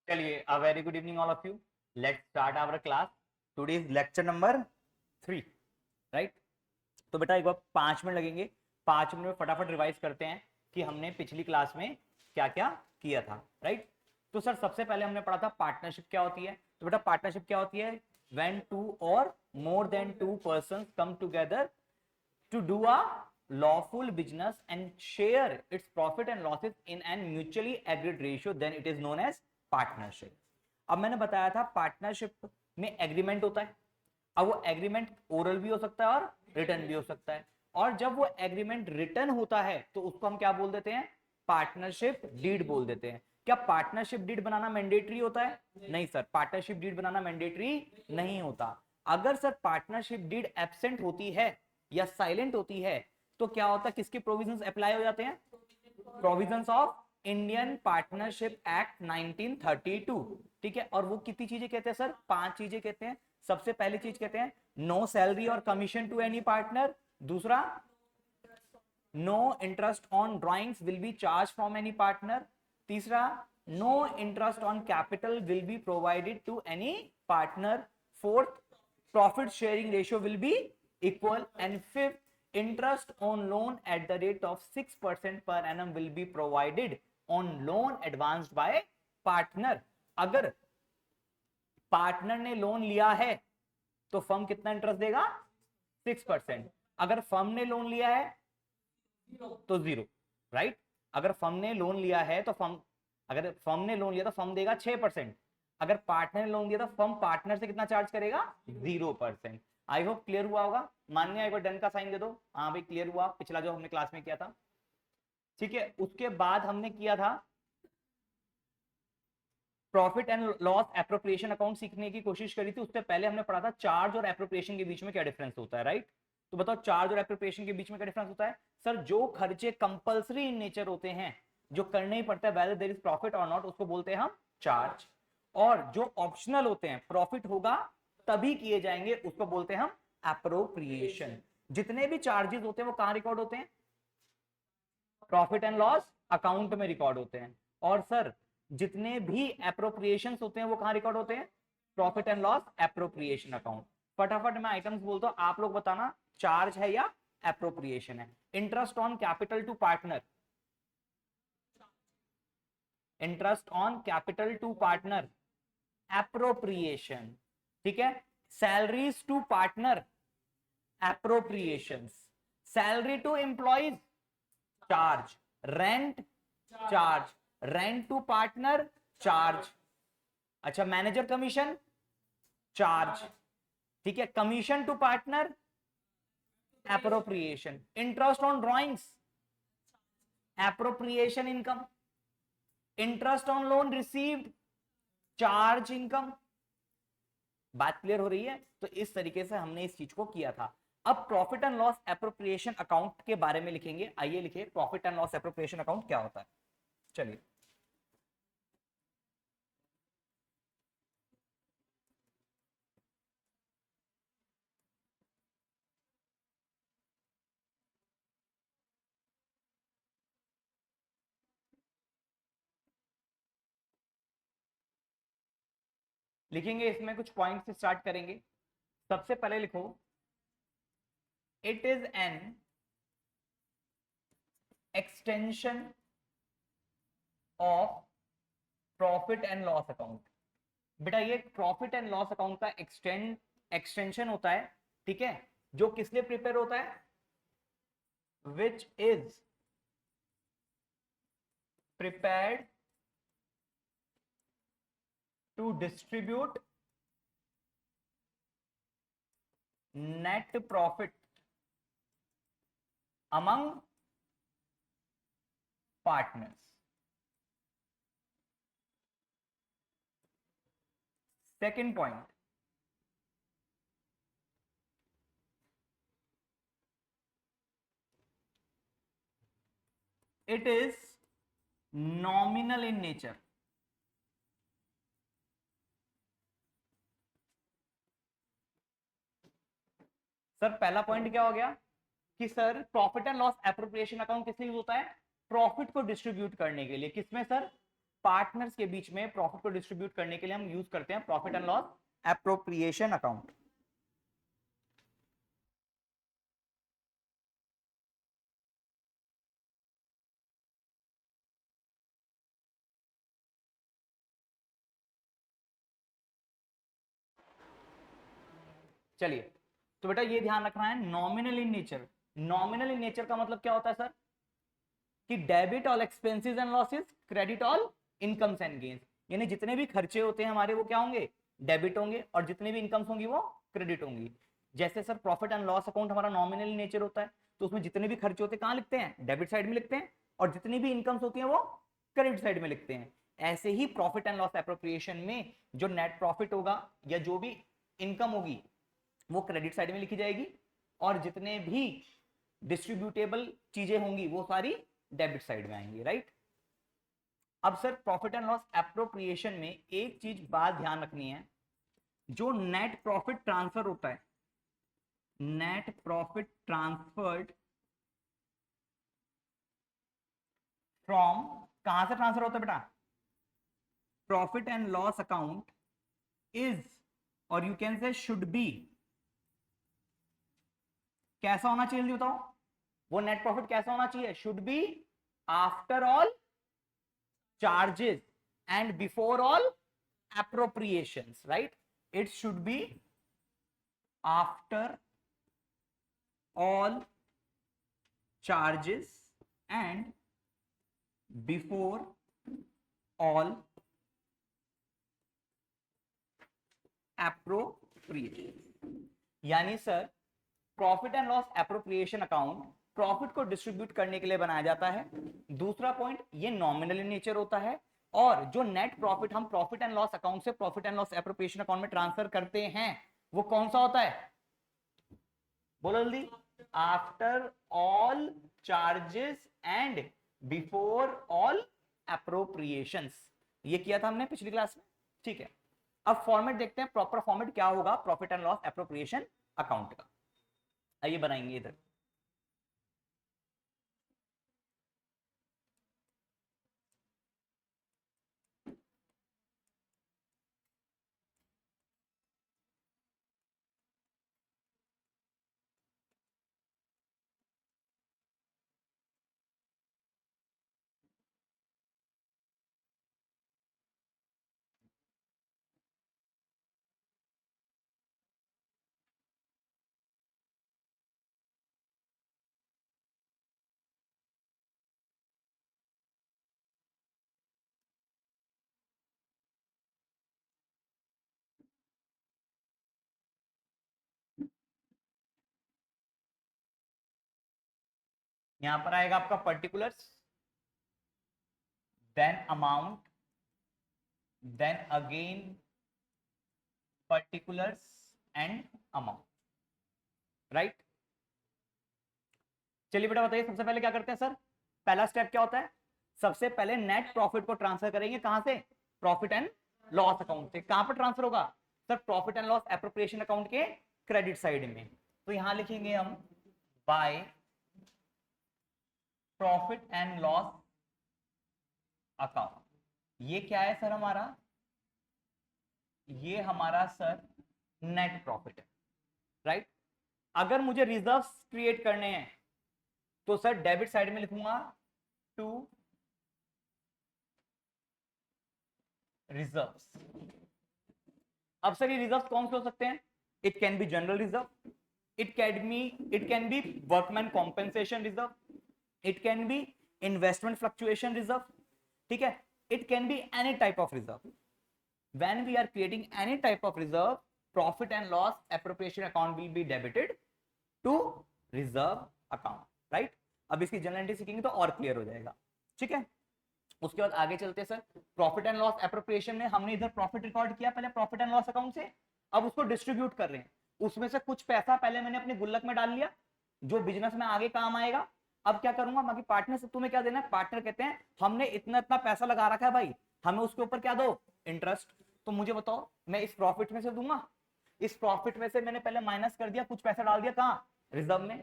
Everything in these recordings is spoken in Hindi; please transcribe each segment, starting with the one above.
चलिए, a very good evening all of you. Let's start our class. Today is lecture number 3, right? तो बेटा एक बार 5 मिनट लगेंगे। 5 मिनट में फटाफट रिवाइज करते हैं कि हमने पिछली क्लास में क्या क्या किया था, राइट? तो सर सबसे पहले हमने पढ़ा था पार्टनरशिप क्या होती है। तो बेटा पार्टनरशिप क्या होती है? When two or more than two persons come together to do a lawful business and share its profit and losses in an mutually agreed ratio, then it is known as partnership. अब मैंने बताया था पार्टनरशिप में एग्रीमेंट होता है। अब वो एग्रीमेंट ओरल भी हो सकता है और रिटर्न भी हो सकता है, और जब वो एग्रीमेंट रिटर्न होता है तो उसको हम क्या बोल देते हैं? पार्टनरशिप डीड बोल देते हैं। क्या पार्टनरशिप डीड बनाना मैंडेटरी होता है? नहीं सर, पार्टनरशिप डीड बनाना मैंडेटरी नहीं होता। अगर सर पार्टनरशिप डीड एब्सेंट होती है या साइलेंट होती है तो क्या होता है? किसके प्रोविजंस अप्लाई हो जाते हैं? Provisions of Indian partnership act 1932। ठीक है, और वो कितनी चीजें कहते हैं सर? 5 चीजें कहते हैं। सबसे पहली चीज कहते हैं नो सैलरी और कमीशन टू एनी पार्टनर। दूसरा, no interest on drawings will be charge from any partner. तीसरा, no interest on capital will be provided to any partner. Fourth, profit sharing ratio will be equal. And fifth, interest on loan at the rate of 6% per annum will be provided on loan advanced by partner. अगर पार्टनर ने लोन लिया है तो फर्म कितना इंटरेस्ट देगा? 6%। अगर फर्म ने लोन लिया है तो 0, राइट? अगर फर्म ने लोन लिया है तो फर्म देगा 6%। अगर पार्टनर ने लोन दिया तो फर्म पार्टनर से कितना चार्ज करेगा? 0%। आई होप क्लियर हुआ होगा। मान्य एक बार डन का साइन दे दो। हाँ भाई क्लियर हुआ, पिछला जो हमने क्लास में किया था। ठीक है, उसके बाद हमने किया था profit and loss appropriation account सीखने की कोशिश करी थी। उससे पहले हमने पढ़ा था चार्ज और एप्रोप्रिएशन के बीच में क्या डिफरेंस होता है, राइट? तो बताओ चार्ज और एप्रोप्रिएशन के बीच में क्या डिफरेंस होता है? सर जो खर्चे कंपल्सरी इन नेचर होते हैं, जो करने ही पड़ता है वेदर देयर इज प्रॉफिट और नॉट, उसको बोलते हैं हम चार्ज। और जो ऑप्शनल होते हैं, प्रॉफिट होगा तभी किए जाएंगे, उसको बोलते हैं हम एप्रोप्रिएशन। जितने भी चार्जेस होते हैं वो कहां रिकॉर्ड होते हैं? प्रॉफिट एंड लॉस अकाउंट में रिकॉर्ड होते हैं। और सर जितने भी एप्रोप्रिएशंस होते हैं वो कहां रिकॉर्ड होते हैं? Profit and loss appropriation account. फटाफट मैं आइटम्स बोलता हूं, आप लोग बताना चार्ज है या एप्रोप्रिएशन है। Interest on capital to partner, interest on capital to partner, appropriation. ठीक है, salaries to partner, appropriations. Salary to employees, charge. Rent, charge. Rent to partner, charge. अच्छा, मैनेजर कमीशन, चार्ज। ठीक है, commission to partner, appropriation. Interest on drawings, appropriation income. Interest on loan received, charge income. बात क्लियर हो रही है? तो इस तरीके से हमने इस चीज को किया था। अब profit and loss appropriation account के बारे में लिखेंगे। आइए लिखिए, profit and loss appropriation account क्या होता है। चलिए, लिखेंगे इसमें कुछ पॉइंट से स्टार्ट करेंगे। सबसे पहले लिखो, it is an extension of profit and loss account. बेटा ये प्रॉफिट एंड लॉस अकाउंट का एक्सटेंशन होता है, ठीक है, जो किस लिए प्रिपेयर होता है? Which is prepared to distribute net profit among partners. Second point, it is nominal in nature। Sir पहला पॉइंट क्या हो गया कि sir profit and loss appropriation account किस लिए यूज होता है? प्रॉफिट को डिस्ट्रीब्यूट करने के लिए। किसमें सर? पार्टनर्स के बीच में प्रॉफिट को डिस्ट्रीब्यूट करने के लिए हम यूज करते हैं profit and loss appropriation account. चलिए, तो बेटा ये ध्यान रखना है, nominal in nature. Nominal in nature का मतलब क्या होता है सर? कि debit all expenses and losses, credit all incomes and gains. यानी जितने भी खर्चे होते हैं हमारे वो क्या होंगे? डेबिट होंगे, और जितने भी इनकम्स होंगी वो क्रेडिट होंगी। जैसे sir profit and loss account हमारा नॉमिनल इन नेचर होता है, तो उसमें जितने भी खर्चे होते हैं कहां लिखते हैं? डेबिट साइड में लिखते हैं, और जितनी भी इनकम्स होती हैं वो क्रेडिट साइड में लिखते हैं। ऐसे ही प्रॉफिट एंड लॉस एप्रोप्रिएशन में जो नेट प्रॉफिट होगा या जो भी इनकम होगी वो क्रेडिट साइड में लिखी जाएगी, और जितने भी डिस्ट्रीब्यूटेबल चीजें होंगी वो सारी डेबिट साइड में आएंगी, राइट। अब sir profit and loss appropriation में एक चीज बात ध्यान रखनी है, जो नेट प्रॉफिट ट्रांसफर होता है, नेट प्रॉफिट ट्रांसफर्ड फ्रॉम, कहां से ट्रांसफर होता है बेटा? Profit and loss account is, और you can say should be, कैसा होना चाहिए बताओ? वो नेट प्रॉफिट कैसा होना चाहिए? Should be after all charges and before all appropriations, right? It should be after all charges and before all appropriations। यानी sir profit and loss appropriation account profit को डिस्ट्रीब्यूट करने के लिए बनाया जाता है। दूसरा पॉइंट, ये नॉमिनल इन नेचर होता है, और जो नेट प्रॉफिट हम प्रॉफिट एंड लॉस अकाउंट से profit and loss appropriation account में ट्रांसफर करते हैं वो कौन सा होता है? बोलो जल्दी। After all charges and before all appropriations. ये किया था हमने पिछली क्लास में, ठीक है। अब फॉर्मेट देखते हैं, प्रॉपर फॉर्मेट क्या होगा profit and loss appropriation account का। आइए बनाएंगे इधर। यहां पर आएगा आपका particulars, then amount, then again particulars and amount, right. चलिए बेटा बताइए, सबसे पहले क्या करते हैं सर? पहला स्टेप क्या होता है? सबसे पहले नेट प्रॉफिट को ट्रांसफर करेंगे, कहां से? प्रॉफिट एंड लॉस अकाउंट से। कहां पर ट्रांसफर होगा sir? Profit and loss appropriation account के क्रेडिट साइड में। तो यहां लिखेंगे हम by profit and loss account. ये क्या है सर हमारा? ये हमारा सर नेट प्रॉफिट है, राइट। अगर मुझे रिजर्व्स क्रिएट करने हैं तो सर डेबिट साइड में लिखूंगा टू रिजर्व्स। अब सर ये रिजर्व्स कौन से हो सकते हैं? It can be general reserve, it can be workman compensation reserve, it can be investment fluctuation reserve, ठीक है। It can be any type of reserve. When we are creating any type of reserve, profit and loss appropriation account will be debited to reserve account, right? अब इसकी जनरल एंट्री सीखेंगे तो और क्लियर हो जाएगा, ठीक है। उसके बाद आगे चलते हैं sir, profit and loss appropriation में हमने इधर प्रॉफिट रिकॉर्ड किया पहले प्रॉफिट एंड लॉस अकाउंट से, अब उसको डिस्ट्रीब्यूट कर रहे हैं। उसमें से कुछ पैसा पहले मैंने अपने गुल्लक में डाल लिया जो बिजनेस में आगे काम आएगा। अब क्या करूंगा, बाकी पार्टनर से तुम्हें क्या देना है? पार्टनर कहते हैं हमने इतना इतना पैसा लगा रखा है भाई, हमें उसके ऊपर क्या दो? इंटरेस्ट। तो मुझे बताओ, मैं इस प्रॉफिट में से दूंगा? इस प्रॉफिट में से मैंने पहले माइनस कर दिया, कुछ पैसा डाल दिया कहां? रिजर्व में।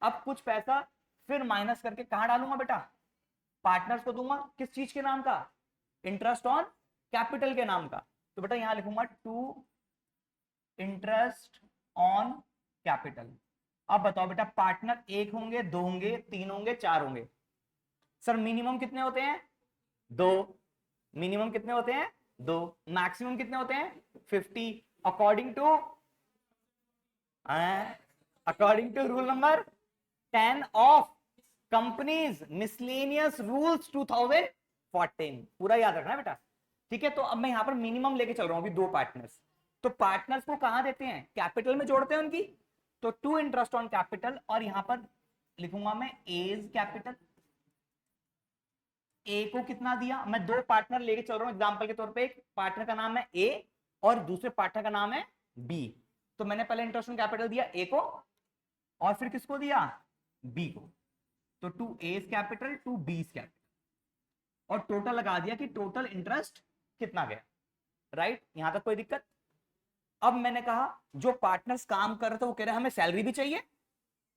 अब कुछ पैसा फिर माइनस करके कहां डालूंगा बेटा? पार्टनर्स को दूंगा। किस चीज के नाम का? इंटरेस्ट ऑन कैपिटल के नाम का। तो बेटा यहां लिखूंगा टू इंटरेस्ट ऑन कैपिटल। अब बताओ बेटा पार्टनर एक होंगे, दो होंगे, तीन होंगे, चार होंगे? सर मिनिमम कितने होते हैं? दो। मिनिमम कितने होते हैं? दो। मैक्सिमम कितने होते हैं? 50। According to rule number 10 of companies miscellaneous rules 2014। पूरा याद रखना बेटा, ठीक है? तो अब मैं यहां पर मिनिमम लेके चल रहा हूं अभी दो पार्टनर्स। तो पार्टनर्स को कहां देते हैं? कैपिटल में जोड़ते हैं उनकी। तो टू इंटरेस्ट ऑन कैपिटल, और यहां पर लिखूंगा मैं एज कैपिटल। ए को कितना दिया? मैं दो पार्टनर लेके चल रहा हूं एग्जांपल के तौर पे, एक पार्टनर का नाम है ए और दूसरे पार्टनर का नाम है बी। तो मैंने पहले इंटरेस्ट ऑन कैपिटल दिया ए को, और फिर किसको दिया? बी को। तो to A's capital to B's capital, और टोटल लगा दिया कि टोटल इंटरेस्ट कितना गया। राइट, यहां तक कोई दिक्कत? अब मैंने कहा जो पार्टनर्स काम कर रहे थे वो कह रहे हमें सैलरी भी चाहिए।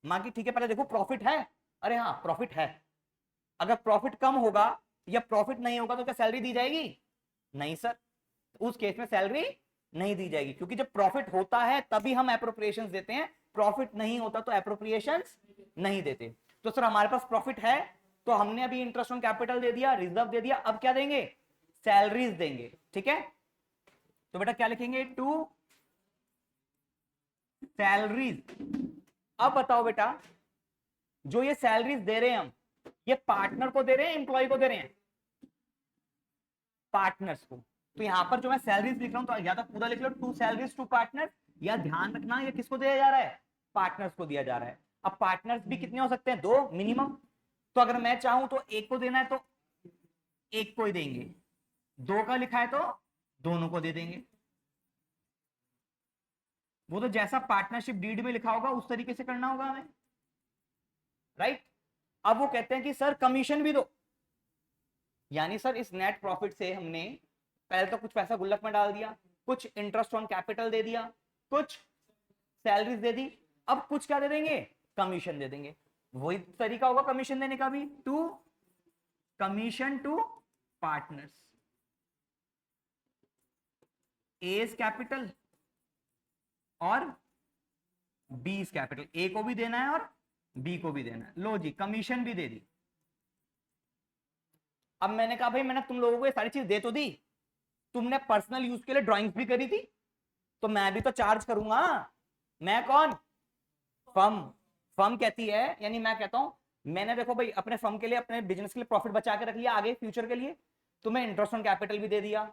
मां की ठीक है, पहले देखो प्रॉफिट है? अरे हाँ प्रॉफिट है। अगर प्रॉफिट कम होगा या प्रॉफिट नहीं होगा तो क्या सैलरी दी जाएगी? नहीं सर, उस केस में सैलरी नहीं दी जाएगी, क्योंकि जब प्रॉफिट होता है तभी हम एप्रोप्रिएशंस देते हैं, प्रॉफिट नहीं होता तो एप्रोप्रिएशंस नहीं देते। तो सर हमारे पास प्रॉफिट है, तो हमने अभी इंटरेस्ट ऑन कैपिटल दे दिया, रिजर्व दे दिया, अब क्या देंगे? सैलरीज देंगे। ठीक है, तो बेटा क्या लिखेंगे? To salaries. अब बताओ बेटा जो ये सैलरीज दे रहे हैं हम, ये पार्टनर को दे रहे हैं, एम्प्लॉय को दे रहे हैं? पार्टनर्स को। तो यहां पर जो मैं सैलरीज लिख रहा हूं, तो या तो पूरा लिख लो टू सैलरीज टू पार्टनर, या ध्यान रखना ये किसको दिया जा रहा है? पार्टनर्स को दिया जा रहा है। अब पार्टनर्स भी कितने हो सकते हैं? दो मिनिमम। तो अगर मैं चाहूं तो एक को देना है तो एक को ही देंगे, दो का लिखा है तो दोनों को दे देंगे। वो तो जैसा पार्टनरशिप डीड में लिखा होगा उस तरीके से करना होगा हमें। राइट, अब वो कहते हैं कि सर कमीशन भी दो। यानी सर इस नेट प्रॉफिट से हमने पहले तो कुछ पैसा गुल्लक में डाल दिया, कुछ इंटरेस्ट ऑन कैपिटल दे दिया, कुछ सैलरीज दे दी, अब कुछ क्या दे देंगे? कमीशन दे देंगे। वही तरीका होगा कमीशन देने का भी, to commission to partners. A's capital और बीज कैपिटल, ए को भी देना है और बी को भी देना है। लो जी कमीशन भी दे दी। अब मैंने कहा भाई मैंने तुम लोगों को ये सारी चीज दे तो दी, तुमने पर्सनल यूज के लिए ड्राइंग्स भी करी थी, तो मैं भी तो चार्ज करूंगा। मैं कौन? फर्म। फर्म कहती है, यानी मैं कहता हूं मैंने देखो भाई अपने फर्म के लिए, अपने बिजनेस के लिए प्रॉफिट बचा के रख लिया आगे फ्यूचर के लिए, तुम्हें इंटरेस्ट ऑन कैपिटल भी दे दिया,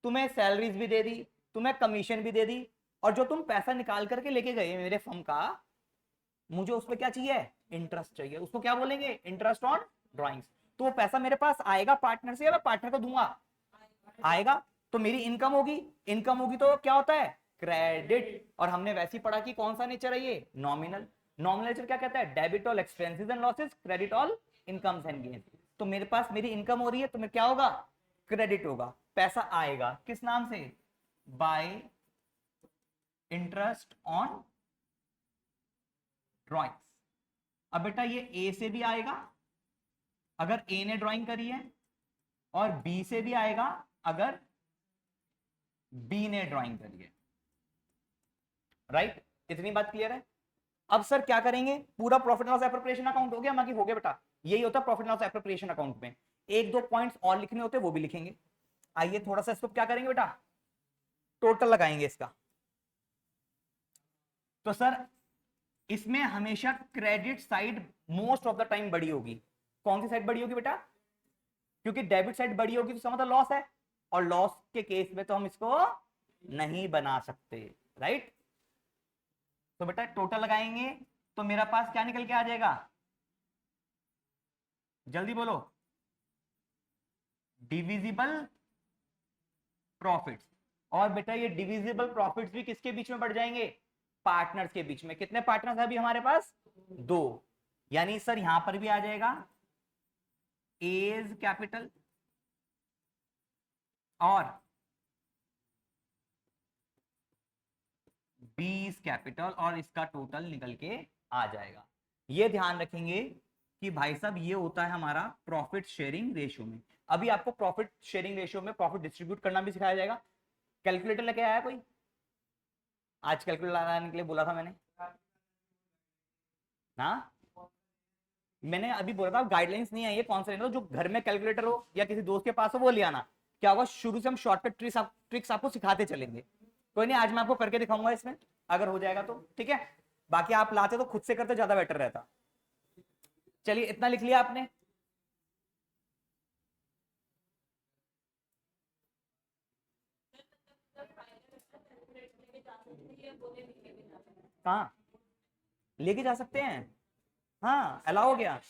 तुम्हें सैलरीज भी दे दी, तुम्हें कमीशन भी दे दी, और जो तुम पैसा निकाल करके लेके गए मेरे फर्म का, मुझे उस पर क्या चाहिए? इंटरेस्ट चाहिए। उसको क्या बोलेंगे? Interest on drawings. तो वो पैसा मेरे पास आएगा पार्टनर से या मैं पार्टनर को दूंगा? आएगा, तो मेरी इनकम होगी। इनकम होगी तो क्या होता है? क्रेडिट। और हमने वैसे ही पढ़ा कि कौन सा नेचर है ये? नॉमिनल। नॉमिनल नेचर क्या कहता है? Debit all expenses and losses, credit all incomes and gains. तो मेरे पास मेरी इनकम हो रही है तो मैं क्या होगा? क्रेडिट होगा। पैसा आएगा किस नाम से? Bye interest on drawings. अब बेटा ये ए से भी आएगा अगर ए ने ड्राइंग करी है, और बी से भी आएगा अगर बी ने ड्राइंग करी है। राइट, इतनी बात क्लियर है? अब सर क्या करेंगे? पूरा प्रॉफिट लॉस एप्रोप्रिएशन अकाउंट हो गया? बाकी हो गया बेटा, यही होता है प्रॉफिट लॉस एप्रोप्रिएशन अकाउंट में। एक दो पॉइंट्स और लिखने होते वो भी लिखेंगे। आइए थोड़ा सा इसको क्या करेंगे बेटा, टोटल लगाएंगे इसका। तो सर इसमें हमेशा credit side most of the time बड़ी होगी। कौन सी साइड बड़ी होगी बेटा? क्योंकि डेबिट साइड बड़ी होगी तो इसका मतलब लॉस है, और लॉस के केस में तो हम इसको नहीं बना सकते। राइट, तो बेटा टोटल लगाएंगे तो मेरा पास क्या निकल के आ जाएगा? जल्दी बोलो। Divisible profits. और बेटा ये डिविजिबल प्रॉफिट्स भी किसके बीच में बढ़ जाएंगे? पार्टनर्स के बीच में। कितने पार्टनर्स है अभी हमारे पास? दो। यानी सर यहां पर भी आ जाएगा एज कैपिटल और बीस कैपिटल, और इसका टोटल निकल के आ जाएगा। ये ध्यान रखेंगे कि भाई साहब ये होता है हमारा प्रॉफिट शेयरिंग रेशियो में। अभी आपको प्रॉफिट शेयरिंग रेशियो में प्रॉफिट डिस्ट्रीब्यूट करना भी सिखाया जाएगा। कैलकुलेटर लेके आया कोई? आज कैलकुलेटर लाने के लिए बोला था मैंने ना। मैंने अभी बोला था गाइडलाइंस नहीं आई है, कौन सा लेना, जो घर में कैलकुलेटर हो या किसी दोस्त के पास हो वो ले आना। क्या होगा, शुरू से हम शॉर्टकट ट्रिक्स आपको सिखाते चलेंगे। कोई नहीं, आज मैं आपको करके दिखाऊंगा इसमें, अगर हो जाएगा तो ठीक है। बाकी आप लाते तो खुद से करते ज्यादा बेटर रहता। चलिए इतना लिख लिया आपने। कहाँ लेके जा सकते हैं? हाँ अलाउ हो गया।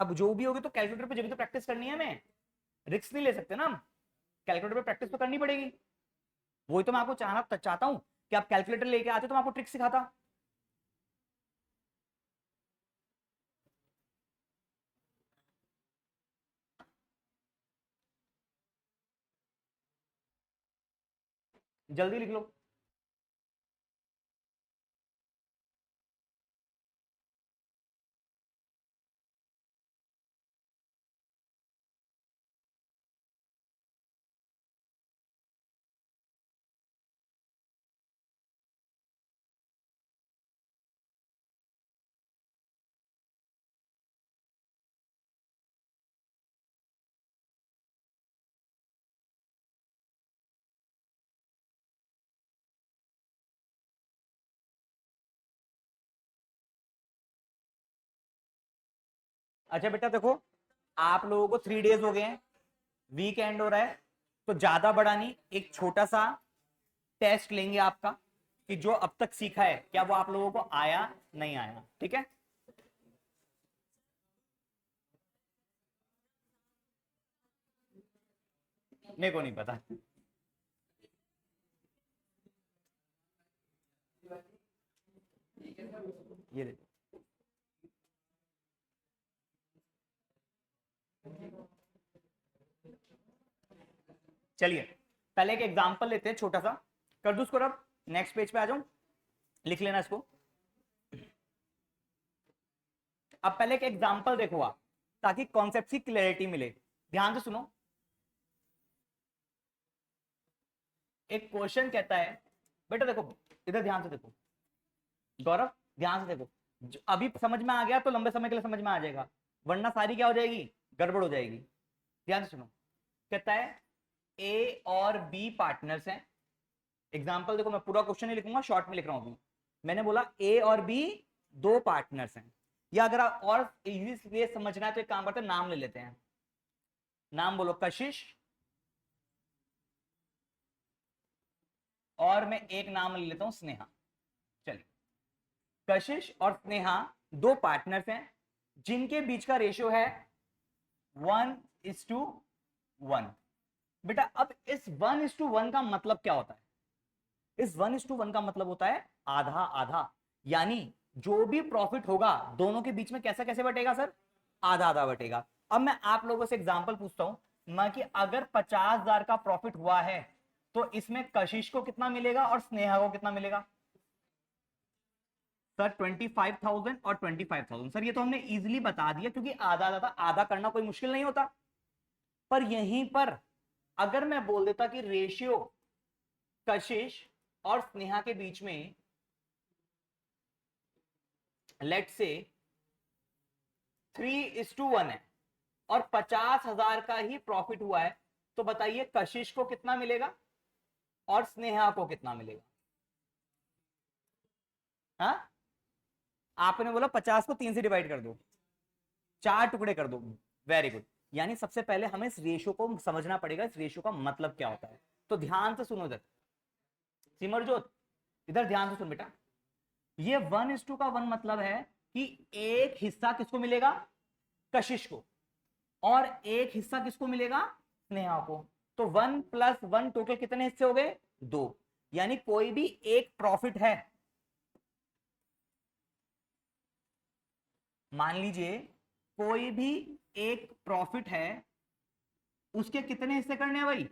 अब जो भी होगी तो कैलकुलेटर पे जब भी तो प्रैक्टिस करनी है, हमें रिस्क नहीं ले सकते ना हम। कैलकुलेटर पे प्रैक्टिस तो करनी पड़ेगी। वही तो मैं आपको चाहता हूं कि आप कैलकुलेटर लेके आते तो मैं आपको ट्रिक सिखाता। जल्दी लिख लो। अच्छा बेटा देखो, आप लोगों को 3 डेज हो गए हैं, वीकेंड हो रहा है, तो ज्यादा बड़ा नहीं, एक छोटा सा टेस्ट लेंगे आपका कि जो अब तक सीखा है क्या वो आप लोगों को आया नहीं आया, ठीक है। मेरे को नहीं पता। ये देखो, चलिए पहले एक एग्जांपल लेते हैं छोटा सा। कर दू इसको रब, नेक्स्ट पेज पे आ जाऊं, लिख लेना इसको। अब पहले एक एग्जांपल देखो आप, ताकि कॉन्सेप्ट की क्लैरिटी मिले। ध्यान से सुनो। एक क्वेश्चन कहता है, बेटा देखो इधर ध्यान से देखो, गौरव ध्यान से देखो। अभी समझ में आ गया तो लंबे समय के लिए समझ में आ जाएगा, वरना सारी क्या हो जाएगी, गड़बड़ हो जाएगी। ध्यान से सुनो। कहता है ए और बी पार्टनर्स हैं। एग्जांपल देखो, मैं पूरा क्वेश्चन नहीं लिखूंगा, शॉर्ट में लिख रहा हूं अभी। मैंने बोला ए और बी दो पार्टनर्स हैं, या अगर आप और इजीली समझना है तो एक काम करते हैं, नाम ले लेते हैं। नाम बोलो कशिश, और मैं एक नाम ले लेता हूं स्नेहा। चलिए, कशिश और स्नेहा दो पार्टनर्स हैं जिनके बीच का रेशियो है 1:1। बेटा अब इस 1:1 का मतलब क्या होता है? इस 1:1 का मतलब होता है आधा आधा। यानी जो भी प्रॉफिट होगा दोनों के बीच में कैसा कैसे बटेगा सर, आधा आधा बटेगा। अब मैं आप लोगों से एग्जांपल पूछता हूं, मैं कि अगर 50,000 का प्रॉफिट हुआ है तो इसमें कशिश को कितना मिलेगा और स्नेहा को कितना मिलेगा? सर 25,000 और 25,000। सर ये तो हमने इजीली बता दिया, क्योंकि आधा आधा आधा करना कोई मुश्किल नहीं होता। पर यहीं पर अगर मैं बोल देता कि रेशियो कशिश और स्नेहा के बीच में लेट से 3:1 है, और 50,000 का ही प्रॉफिट हुआ है, तो बताइए कशिश को कितना मिलेगा और स्नेहा को कितना मिलेगा? हाँ, आपने बोला 50 को 3 से डिवाइड कर दो, 4 टुकड़े कर दो। Very good. यानी सबसे पहले हमें इस रेशियो को समझना पड़ेगा, इस रेशियो का मतलब क्या होता है। तो ध्यान से सुनो इधर, सिमरजोत इधर ध्यान से सुन बेटा। ये 1:1 मतलब है कि एक हिस्सा किसको मिलेगा, कशिश को, और एक हिस्सा किसको मिलेगा, स्नेहा को। तो 1+1 टोटल कितने हिस्से हो गए, 2। यानी कोई भी एक प्रॉफिट है, मान लीजिए कोई भी एक प्रॉफिट है, उसके कितने हिस्से करने हैं भाई,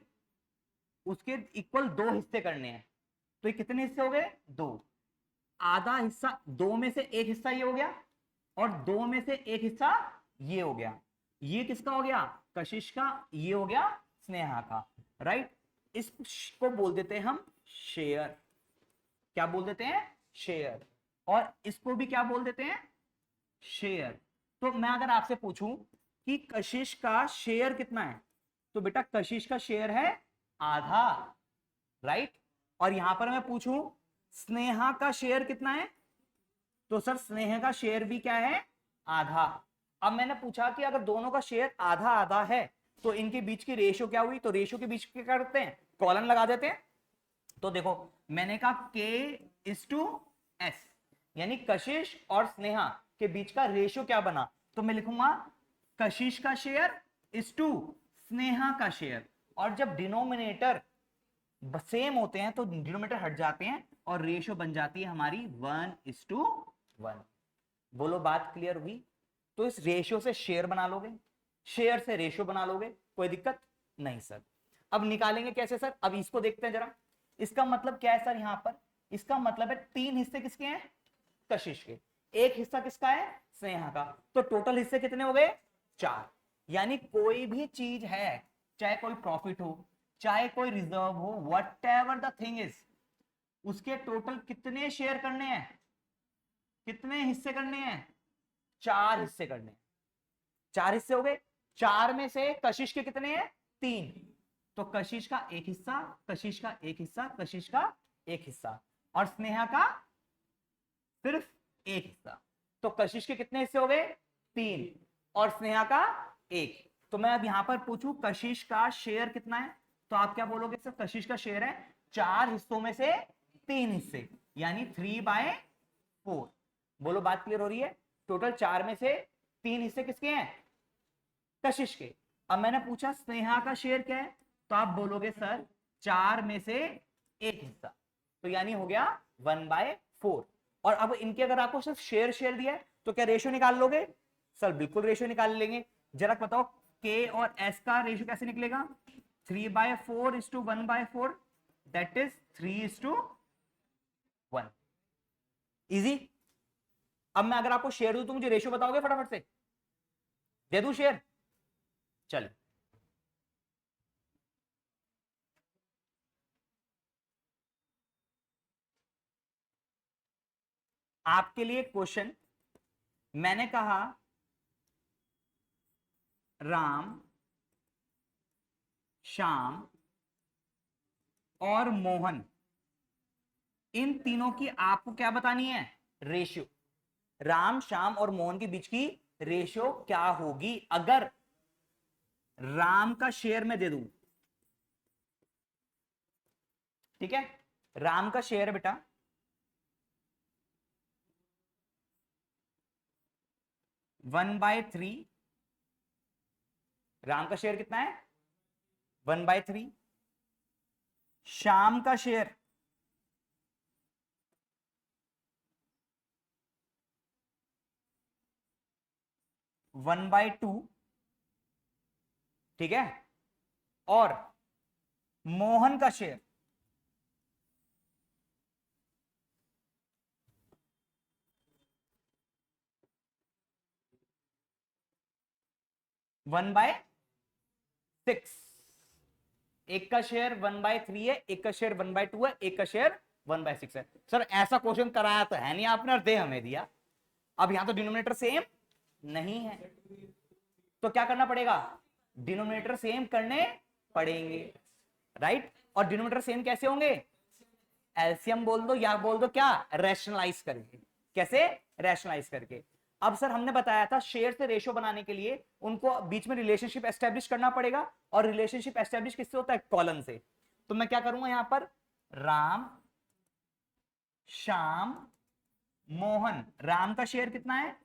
उसके इक्वल 2 हिस्से करने हैं। तो ये कितने हिस्से हो गए, 2। आधा हिस्सा, 2 में से एक हिस्सा ये हो गया, और 2 में से एक हिस्सा ये हो गया, ये किसका हो गया, कशिश का, ये हो गया स्नेहा का, राइट। इसको बोल देते हैं हम शेयर, क्या बोल देते हैं, शेयर। और इसको भी क्या बोल देते हैं, शेयर। तो मैं अगर आपसे पूछूं कि कशिश का शेयर कितना है, तो बेटा कशिश का शेयर है आधा, राइट। और यहां पर मैं पूछूं स्नेहा का शेयर कितना है, तो सर स्नेहा का शेयर भी क्या है, आधा। अब मैंने पूछा कि अगर दोनों का शेयर आधा आधा है तो इनके बीच की रेशो क्या हुई, तो रेशो के बीच क्या करते हैं, कॉलन लगा देते हैं। तो देखो मैंने कहा K/S, यानी कशिश और स्नेहा के बीच का रेशो क्या बना, तो मैं लिखूंगा कशिश का शेयर इज टू स्नेहा का शेयर। और जब डिनोमिनेटर सेम होते हैं तो डिनोमिनेटर हट जाते हैं और रेशो बन जाती है हमारी 1:1। बोलो बात क्लियर हुई। तो इस रेशियो से शेयर बना लोगे, शेयर से रेशियो बना लोगे, कोई दिक्कत नहीं सर। अब निकालेंगे कैसे सर, अब इसको देखते हैं जरा। इसका मतलब क्या है सर, यहां पर इसका मतलब है 3 हिस्से किसके हैं, कशिश के, 1 हिस्सा किसका है, स्नेहा का। तो टोटल हिस्से कितने हो गए, 4। यानी कोई भी चीज है, चाहे कोई प्रॉफिट हो, चाहे कोई रिजर्व हो, what ever the thing is, उसके टोटल कितने शेयर करने हैं, कितने हिस्से करने हैं, 4 हिस्से करने हैं। 4 हिस्से हो गए, 4 में से कशिश के कितने हैं, 3। तो कशिश का एक हिस्सा, कशिश का एक हिस्सा, कशिश का एक हिस्सा, और स्नेहा का सिर्फ एक हिस्सा। तो कशिश के कितने हिस्से हो गए, 3, और स्नेहा का 1। तो मैं अब यहां पर पूछूं कशिश का शेयर कितना है, तो आप क्या बोलोगे सर, कशिश का शेयर है 4 हिस्सों में से 3 हिस्से, यानी 3/4। बोलो बात क्लियर हो रही है। टोटल 4 में से 3 हिस्से किसके हैं, कशिश के। अब मैंने पूछा स्नेहा का शेयर क्या है, तो आप बोलोगे सर 4 में से 1 हिस्सा, तो यानी हो गया 1/4। और अब इनके अगर आपको सिर्फ शेयर शेयर दिया है तो क्या रेशियो निकाल लोगे, सर बिल्कुल रेशियो निकाल लेंगे। जरा बताओ के और एस का रेशियो कैसे निकलेगा, 3/4:1/4, दैट इज 3:1। इजी। अब मैं अगर आपको शेयर दूं तो मुझे रेशियो बताओगे फटाफट से, दे दूं शेयर, चलिए। आपके लिए क्वेश्चन, मैंने कहा राम, श्याम और मोहन, इन तीनों की आपको क्या बतानी है, रेशियो। राम, श्याम और मोहन के बीच की रेशियो क्या होगी अगर राम का शेयर मैं दे दूं, ठीक है। राम का शेयर बेटा 1/3, राम का शेयर कितना है 1/3। श्याम का शेयर 1/2, ठीक है। और मोहन का शेयर 1/6। एक का शेयर 1/3 है, एक का शेयर 1/2 है, एक का शेयर 1/6 है। सर ऐसा क्वेश्चन कराया तो है नहीं आपने और दे हमें दिया। अब यहां तो डिनोमिनेटर सेम नहीं है, तो क्या करना पड़ेगा, डिनोमिनेटर सेम करने पड़ेंगे, राइट। और डिनोमिनेटर सेम कैसे होंगे, एलसीएम बोल दो या बोल दो क्या, रैशनलाइज करके। कैसे, रैशनलाइज करके। अब सर हमने बताया था शेयर से रेशियो बनाने के लिए उनको बीच में रिलेशनशिप एस्टेब्लिश करना पड़ेगा, और रिलेशनशिप एस्टेब्लिश किससे होता है, कॉलन से। तो मैं क्या करूंगा यहां पर, राम, श्याम, मोहन, राम का शेयर कितना है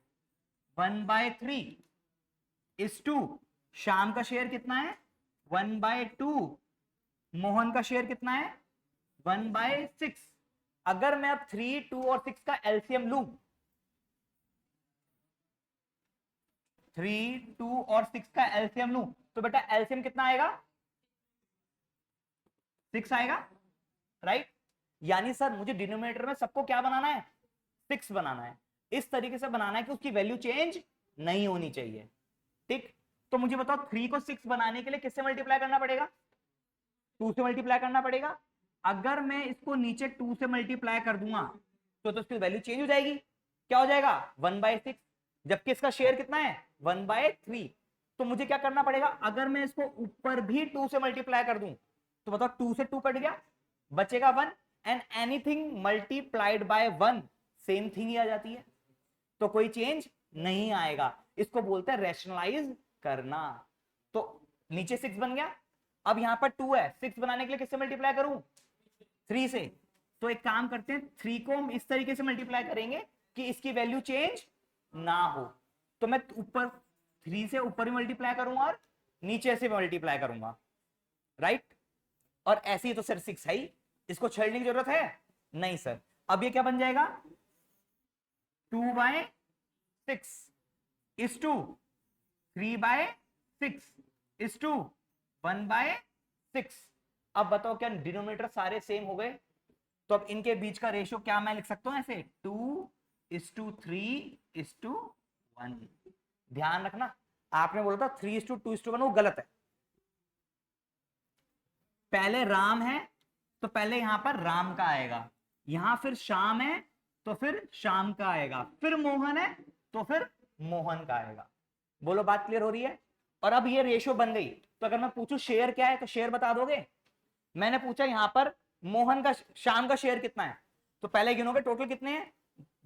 1/3 इज टू, श्याम का शेयर कितना है 1/2, मोहन का शेयर कितना है 1/6। अगर मैं अब 3, 2 और 6 का एलसीएम लूं, 3, 2 और 6 का एलसीएम लूं, तो बेटा एलसीएम कितना आएगा, 6 आएगा, राइट। यानी सर मुझे डिनोमिनेटर में सबको क्या बनाना है, 6 बनाना है। इस तरीके से बनाना है कि उसकी वैल्यू चेंज नहीं होनी चाहिए। ठीक, तो मुझे बताओ 3 को 6 बनाने के लिए किससे मल्टीप्लाई करना पड़ेगा? 2 से मल्टीप्लाई करना पड़ेगा। अगर मैं इसको नीचे 2 से मल्टीप्लाई कर दूंगा तो उसकी वैल्यू चेंज हो जाएगी। क्या हो जाएगा? 1/6, जबकि इसका शेयर कितना है? 1/3। तो मुझे क्या करना पड़ेगा? अगर मैं इसको ऊपर भी 2 से मल्टीप्लाई कर दूं तो बताओ 2 से 2 कट गया, बचेगा 1, and anything multiplied by 1 same thing ही आ जाती है, तो कोई चेंज नहीं आएगा। इसको बोलते हैं रैशनलाइज करना। तो नीचे 6 बन गया, अब यहां पर 2 है, 6 बनाने के लिए किससे मल्टीप्लाई करूं? 3 से। तो एक काम करते हैं, 3 को हम इस तरीके से मल्टीप्लाई करेंगे कि इसकी वैल्यू चेंज ना हो। तो मैं ऊपर 3 से ऊपर भी मल्टीप्लाई करूंगा और नीचे से मल्टीप्लाई करूंगा, राइट? और ऐसे ही तो सर 6 है ही, इसको छेड़ने की जरूरत है नहीं सर। अब ये क्या बन जाएगा? 2/6 इज टू 3/6 इज टू 1/6। अब बताओ क्या डिनोमिनेटर सारे सेम हो गए? तो अब इनके बीच का रेशियो क्या मैं लिख सकता हूं ऐसे? 2:3:1। ध्यान रखना, आपने बोला था 3:2:1, वो गलत है। पहले राम है तो पहले यहां पर राम का आएगा, यहां फिर शाम है तो फिर शाम का आएगा, फिर मोहन है तो फिर मोहन का आएगा। बोलो बात क्लियर हो रही है? और अब ये रेशियो बन गई, तो अगर मैं पूछूं शेयर क्या है तो शेयर बता दोगे? मैंने पूछा यहां पर मोहन का शाम का शेयर कितना है, तो पहले गिनोगे टोटल कितने हैं?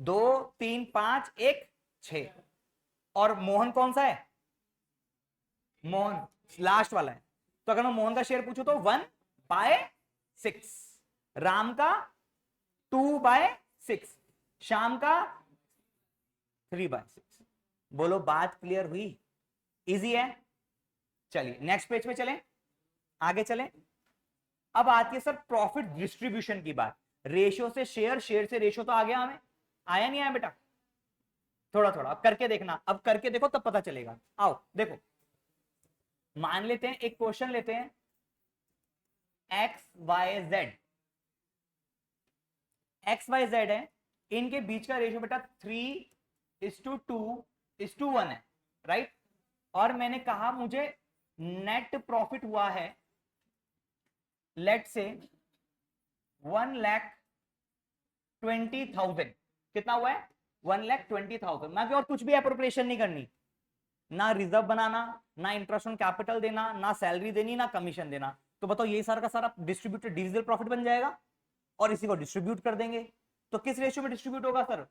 2 3 5 1 6। और मोहन कौन सा है? मोहन लास्ट वाला है। तो अगर मैं मोहन का शेयर पूछूं तो 1/6, राम का 2/6, शाम का 3/6। बोलो बात क्लियर हुई? इजी है। चलिए नेक्स्ट पेज पे चलें, आगे चलें। अब आती है सर प्रॉफिट डिस्ट्रीब्यूशन की बात। रेशियो से शेयर, शेयर से रेशियो तो आ गया हमें, आया नहीं आया बेटा? थोड़ा थोड़ा अब करके देखना, अब करके देखो तब पता चलेगा। आओ देखो, मान लेते हैं एक क्वेश्चन लेते हैं, XYZ, XYZ है, इनके बीच का रेशियो बेटा 3:2:1 है, राइट? और मैंने कहा मुझे नेट प्रॉफिट हुआ है लेट से 1,20,000। कितना हुआ है? 1,20,000। मैं और कुछ भी अप्रोप्रिएशन नहीं करनी, ना रिजर्व बनाना, ना इंटरेस्ट ऑन कैपिटल देना, ना सैलरी देनी, ना कमीशन देना। तो बताओ ये सारा का सारा डिस्ट्रीब्यूटेड डिविजिबल प्रॉफिट बन जाएगा और इसी को डिस्ट्रीब्यूट कर देंगे। तो किस रेशियो में डिस्ट्रीब्यूट होगा sir?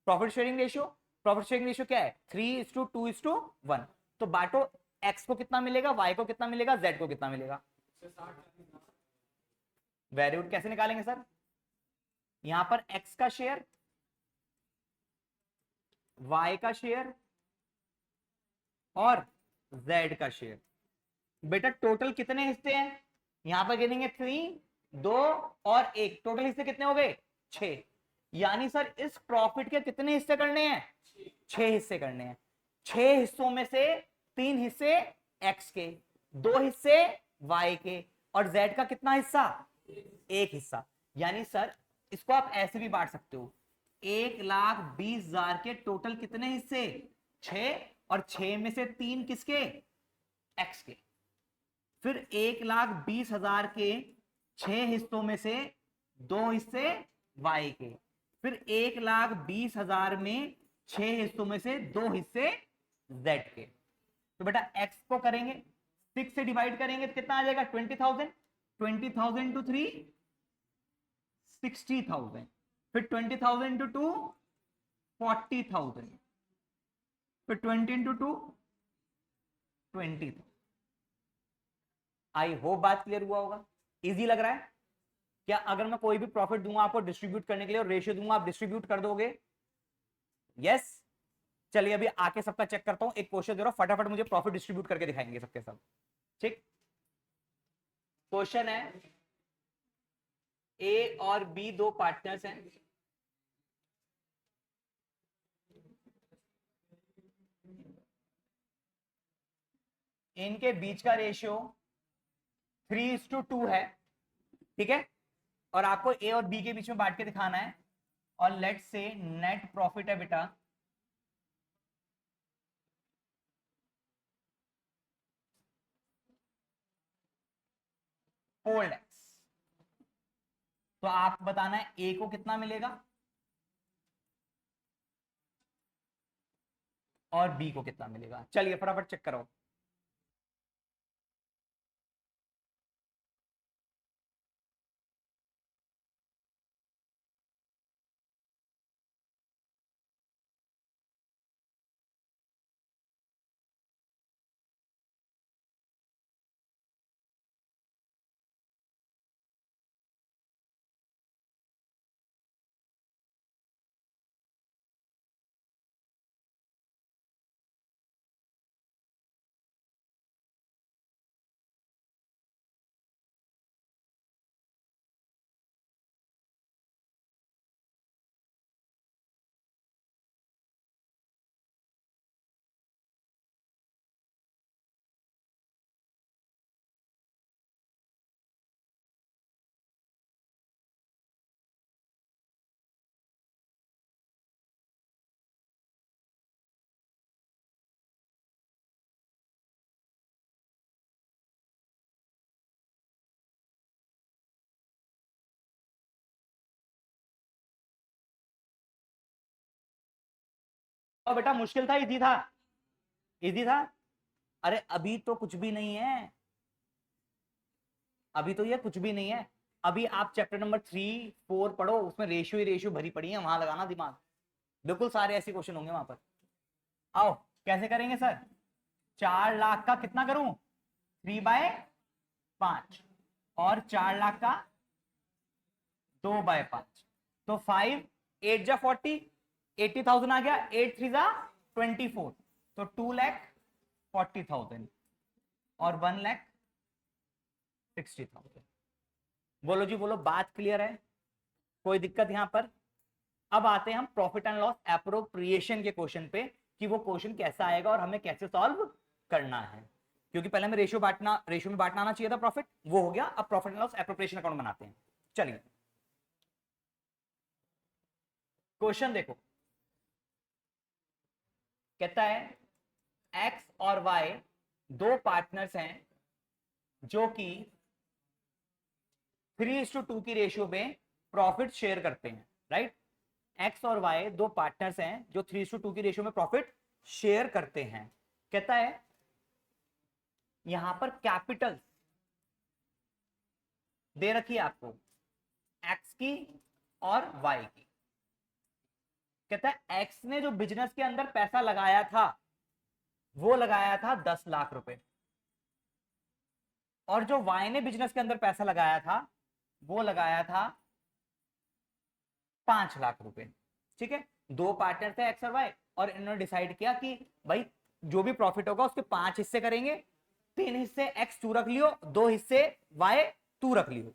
Profit sharing ratio. Profit sharing ratio क्या है? 3:2:1। तो बांटो, एक्स को कितना मिलेगा, वाई को कितना मिलेगा, जेड को कितना मिलेगा? Very good. कैसे निकालेंगे सर? यहां पर एक्स का शेयर, वाई का शेयर और जेड का शेयर। बेटा टोटल कितने हिस्से हैं? यहां पर गिनेंगे 3, 2 और 1, टोटल हिस्से कितने हो गए? 6। यानी सर इस प्रॉफिट के कितने हिस्से करने हैं? 6 हिस्से करने हैं। 6 हिस्सों में से 3 हिस्से एक्स के, 2 हिस्से वाई के, और जेड का कितना हिस्सा? 1 हिस्सा। यानी सर इसको आप ऐसे भी बांट सकते हो, 1,20,000 के टोटल कितने हिस्से? 6, और 6 में से 3 किसके? एक्स के। फिर 1,20,000 के 6 हिस्सों में से 2 हिस्से वाई के, फिर 1,20,000 में 6 हिस्सों में से 2 हिस्से जेड के। तो बेटा एक्स को करेंगे 6 से डिवाइड करेंगे तो कितना आ जाएगा? 20,000। 20,000 इंटू 3 60,000, फिर 20,000 इंटू 2 40,000, फिर 20 इंटू 2 20। आई होप बात क्लियर हुआ होगा, इजी लग रहा है क्या? अगर मैं कोई भी प्रॉफिट दूंगा आपको डिस्ट्रीब्यूट करने के लिए और रेशियो दूंगा, आप डिस्ट्रीब्यूट कर दोगे? यस। चलिए अभी आके सबका चेक करता हूं, एक क्वेश्चन दे रहा हूं, फटाफट मुझे प्रॉफिट डिस्ट्रीब्यूट करके दिखाएंगे सबके सब। ठीक, क्वेश्चन है, ए और बी दो पार्टनर्स हैं, इनके बीच का रेशियो 3:2 है, ठीक है? और आपको ए और बी के बीच में बांट के दिखाना है, और लेट से नेट प्रॉफिट है बेटा 4 lakhs। तो आप बताना है ए को कितना मिलेगा और बी को कितना मिलेगा। चलिए फटाफट चेक करो। और बेटा मुश्किल था इजी था? इजी था। अरे अभी तो कुछ भी नहीं है, अभी तो ये कुछ भी नहीं है। अभी आप चैप्टर नंबर 3 4 पढ़ो, उसमें रेशियो ही रेशियो भरी पड़ी है, वहां लगाना दिमाग। बिल्कुल सारे ऐसे क्वेश्चन होंगे वहां पर। आओ कैसे करेंगे सर? 4 लाख का कितना करूं? 3/5 और 4 लाख का 2/5। तो 5 8 जा 40, 80,000 आ गया। 8 3 जा 24, तो 2,40,000 और 1,60,000। बोलो जी बोलो, बात क्लियर है? कोई दिक्कत यहां पर? अब आते हैं हम प्रॉफिट एंड लॉस एप्रोप्रिएशन के क्वेश्चन पे कि वो क्वेश्चन कैसा आएगा और हमें कैसे सॉल्व करना है। क्योंकि पहले हमें रेशियो में बांटना आना चाहिए था प्रॉफिट, वो हो गया। अब profit and loss appropriation account बनाते हैं। चलिए क्वेश्चन देखो, कहता है एक्स और वाई दो पार्टनर्स हैं जो कि 3:2 की रेशियो में प्रॉफिट शेयर करते हैं, राइट? एक्स और वाई दो पार्टनर्स हैं जो 3:2 की रेशियो में प्रॉफिट शेयर करते हैं। कहता है यहां पर कैपिटल दे रखी है आपको, एक्स की और वाई की। कहता है एक्स ने जो बिजनेस के अंदर पैसा लगाया था वो लगाया था 10 लाख रुपए, और जो वाई ने बिजनेस के अंदर पैसा लगाया था वो लगाया था 5 लाख रुपए। ठीक है, दो पार्टनर थे एक्स और वाई, और इन्होंने डिसाइड किया कि भाई जो भी प्रॉफिट होगा उसके 5 हिस्से करेंगे। 3 हिस्से एक्स तू रख लियो, 2 हिस्से वाई तू रख लियो।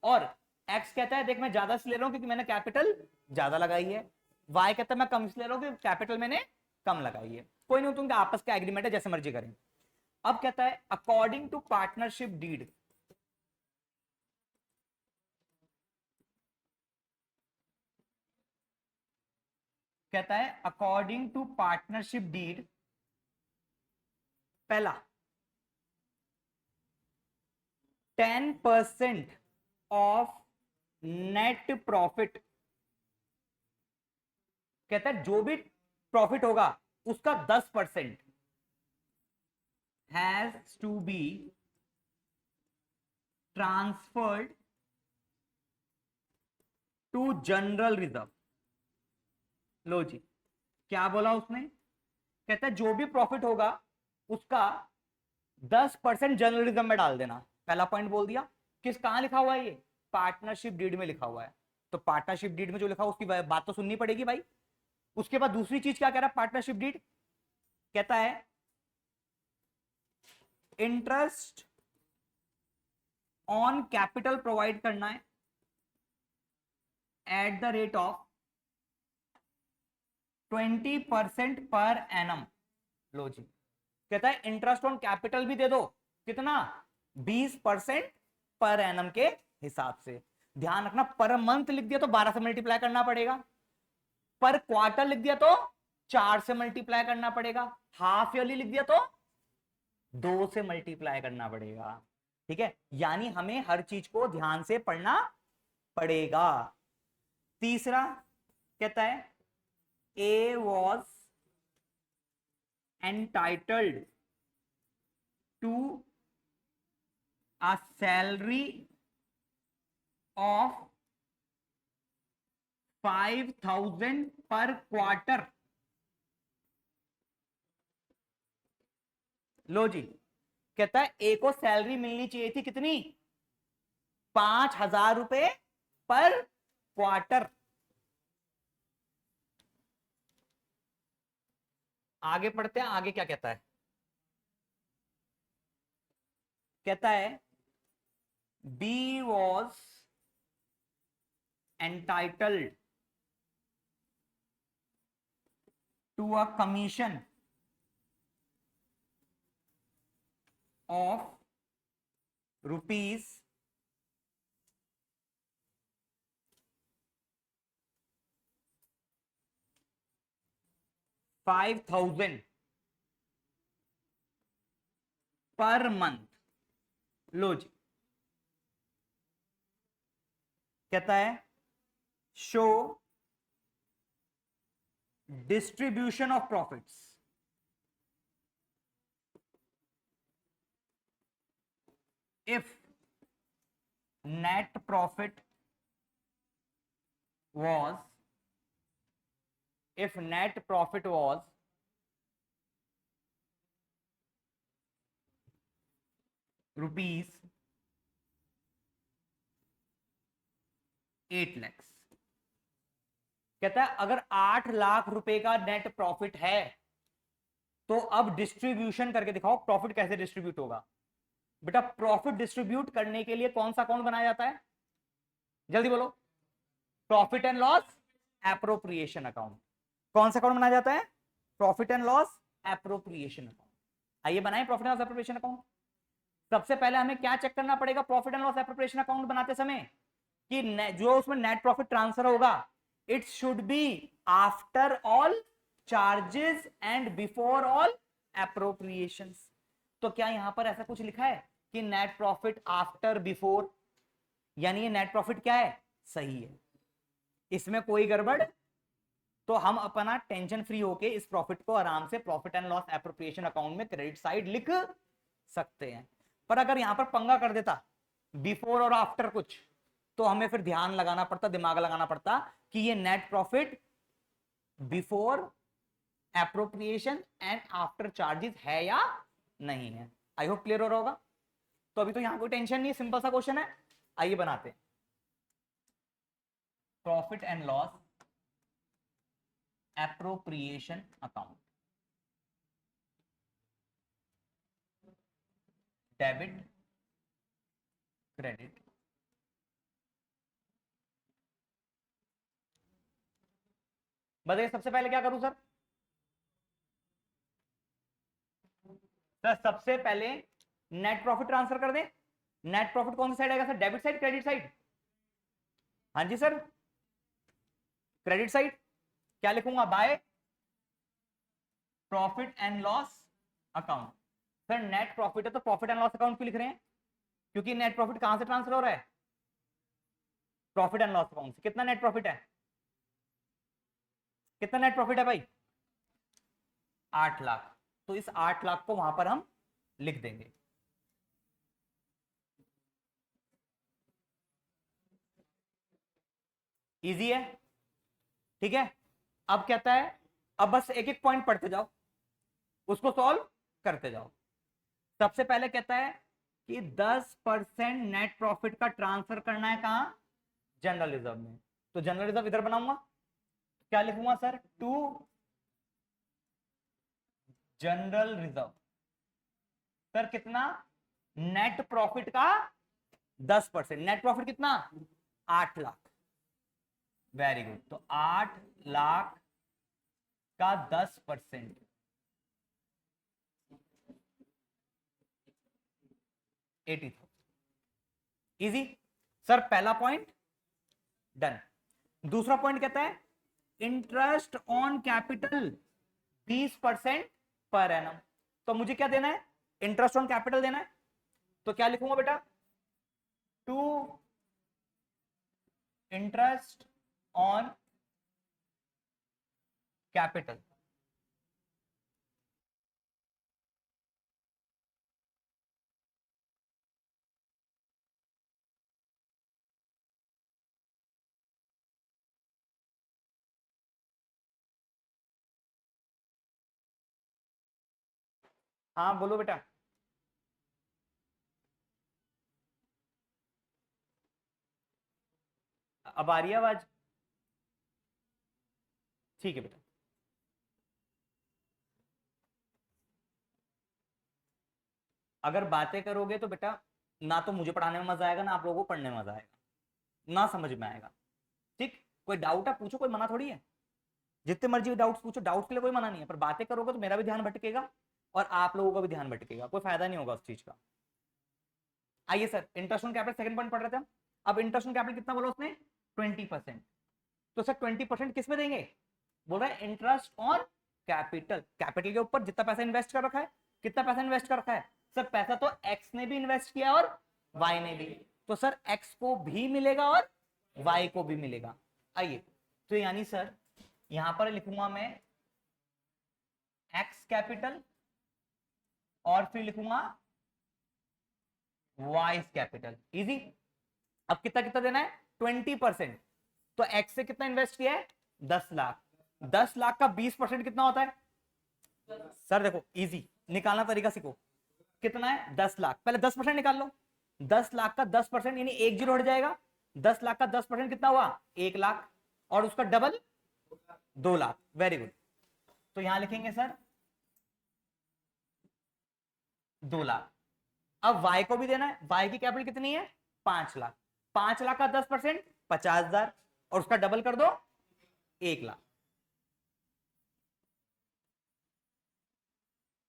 और एक्स कहता है देख मैं ज्यादा ले रहा हूं क्योंकि मैंने कैपिटल ज्यादा लगाई है। वाई कहता है मैं कम ले रहा हूं क्योंकि कैपिटल मैंने कम लगाई है। कोई नहीं, तुमका आपस का एग्रीमेंट है, जैसे मर्जी करें। अब कहता है अकॉर्डिंग टू पार्टनरशिप डीड, कहता है अकॉर्डिंग टू पार्टनरशिप डीड, पहला 10% ऑफ नेट प्रॉफिट, कहता है जो भी प्रॉफिट होगा उसका 10% has to be transferred to general reserve. लो जी, क्या बोला उसने? कहता है जो भी प्रॉफिट होगा उसका 10% जनरल रिजर्व में डाल देना। पहला पॉइंट बोल दिया। किस कहां लिखा हुआ है ये? पार्टनरशिप डीड में लिखा हुआ है। तो पार्टनरशिप डीड में जो लिखा हुआ उसकी बात तो सुननी पड़ेगी भाई। उसके बाद दूसरी चीज क्या कह रहा है पार्टनरशिप डीड? कहता है इंटरेस्ट ऑन कैपिटल प्रोवाइड करना है eight the rate of 20% per annum. लो जी, कहता है इंटरेस्ट ऑन कैपिटल भी दे दो, कितना? 20% पर एनम के हिसाब से। ध्यान रखना पर मंथ लिख दिया तो 12 से मल्टीप्लाई करना पड़ेगा। पर क्वार्टर लिख दिया तो 4 से मल्टीप्लाई करना पड़ेगा, हाफ ईयरली लिख दिया तो 2 से मल्टीप्लाई करना पड़ेगा। ठीक है, यानी हमें हर चीज को ध्यान से पढ़ना पड़ेगा। तीसरा कहता है A was entitled to a salary of 5,000 per quarter. लो जी, कहता है ए को सैलरी मिलनी चाहिए थी कितनी, 5,000 रुपए पर क्वार्टर। आगे पढ़ते हैं, आगे क्या कहता है। कहता है B was entitled to a commission of rupees 5,000 per month. लो जी, कहता है show distribution of profits if net profit was rupees 8 lakhs। कहता है अगर 8 लाख रुपए का नेट प्रॉफिट है तो अब डिस्ट्रीब्यूशन करके दिखाओ प्रॉफिट कैसे डिस्ट्रीब्यूट होगा। बेटा प्रॉफिट डिस्ट्रीब्यूट करने के लिए कौन सा अकाउंट बनाया जाता है, जल्दी बोलो। Profit and loss appropriation account. कौन सा अकाउंट बनाया जाता है, profit and loss appropriation account. आइए बनाएं profit and loss appropriation account. सबसे पहले हमें क्या चेक करना पड़ेगा profit and loss appropriation account बनाते समय, कि जो उसमें नेट प्रॉफिट ट्रांसफर होगा it should be after all charges and before all appropriations. तो क्या यहां पर ऐसा कुछ लिखा है कि नेट प्रॉफिट आफ्टर बिफोर, यानी ये नेट प्रॉफिट क्या है, सही है, इसमें कोई गड़बड़। तो हम अपना टेंशन फ्री होके इस प्रॉफिट को आराम से profit and loss appropriation account में क्रेडिट साइड लिख सकते हैं। पर अगर यहां पर पंगा कर देता बिफोर और आफ्टर कुछ, तो हमें फिर ध्यान लगाना पड़ता, दिमाग लगाना पड़ता कि ये net profit before appropriation and after charges है या नहीं है। आई होप क्लियर हो रहा होगा। तो अभी तो यहां कोई टेंशन नहीं है, सिंपल सा क्वेश्चन है। आइए बनाते हैं profit and loss appropriation account. Debit credit बताइए सबसे पहले क्या करूं सर। सर सबसे पहले नेट प्रॉफिट ट्रांसफर कर दें। नेट प्रॉफिट कौन सी साइड आएगा sir, debit side credit side. हाँ जी सर, क्रेडिट साइड। क्या लिखूंगा, by profit and loss account. Sir net profit है तो प्रॉफिट एंड लॉस अकाउंट क्यों लिख रहे हैं, क्योंकि नेट प्रॉफिट कहां से ट्रांसफर हो रहा है, प्रॉफिट एंड लॉस अकाउंट से। कितना नेट प्रॉफिट है, कितना नेट प्रॉफिट है भाई, 8 लाख। तो इस 8 लाख को वहां पर हम लिख देंगे। इजी है, ठीक है। अब कहता है, अब बस एक एक पॉइंट पढ़ते जाओ, उसको सॉल्व करते जाओ। सबसे पहले कहता है कि 10% नेट प्रॉफिट का ट्रांसफर करना है कहां, जनरल रिजर्व में। तो जनरल रिजर्व इधर बनाऊंगा, क्या लिखूंगा sir, to general reserve. Sir कितना, नेट प्रॉफिट का 10%। नेट प्रॉफिट कितना, 8 लाख। Very good. तो 8 लाख का 10%, 80,000। इजी सर, पहला पॉइंट डन। दूसरा पॉइंट कहता है interest on capital 20% per annum. तो मुझे क्या देना है, इंटरेस्ट ऑन कैपिटल देना है। तो क्या लिखूंगा बेटा, टू इंटरेस्ट ऑन कैपिटल। हाँ बोलो बेटा। अब आ रही है आवाज? ठीक है बेटा। अगर बातें करोगे तो बेटा ना तो मुझे पढ़ाने में मजा आएगा, ना आप लोगों को पढ़ने में मजा आएगा, ना समझ में आएगा। ठीक, कोई डाउट है पूछो, कोई मना थोड़ी है। जितने मर्जी डाउट्स पूछो, डाउट्स के लिए कोई मना नहीं है, पर बातें करोगे तो मेरा भी ध्यान भटकेगा और आप लोगों का भी ध्यान भटकेगा, कोई फायदा नहीं होगा उस चीज का। आइए sir, interest on capital second point पढ़ रहे थे हम। अब इंटरेस्ट ऑन कैपिटल कितना बोला उसने, 20%। तो सर 20% किस में देंगे, बोल रहा है इंटरेस्ट ऑन कैपिटल, कैपिटल के ऊपर जितना पैसा इन्वेस्ट कर रखा है। कितना पैसा इन्वेस्ट कर रखा है सर, पैसा तो एक्स ने भी इन्वेस्ट किया और वाई ने भी, तो सर एक्स को भी मिलेगा और वाई को भी मिलेगा। आइए, तो यानी सर यहां पर लिखूंगा मैं एक्स कैपिटल और फिर लिखूंगा वाइस कैपिटल, इजी। अब कितना कितना देना है, 20%। तो एक्स से कितना इन्वेस्ट किया है, 10 लाख। 10 लाख का 20% कितना होता है सर, देखो इजी निकालना तरीका सीखो। कितना है, 10 लाख, पहले 10% निकाल लो। 10 लाख का 10% यानी एक जीरो हट जाएगा। 10 लाख का 10% कितना हुआ, 1 लाख, और उसका डबल 2 लाख। Very good. तो यहां लिखेंगे सर 2 लाख। अब वाई को भी देना है, वाई की कैपिटल कितनी है, 5 लाख। 5 लाख का 10% 50,000, और उसका डबल कर दो 1 लाख।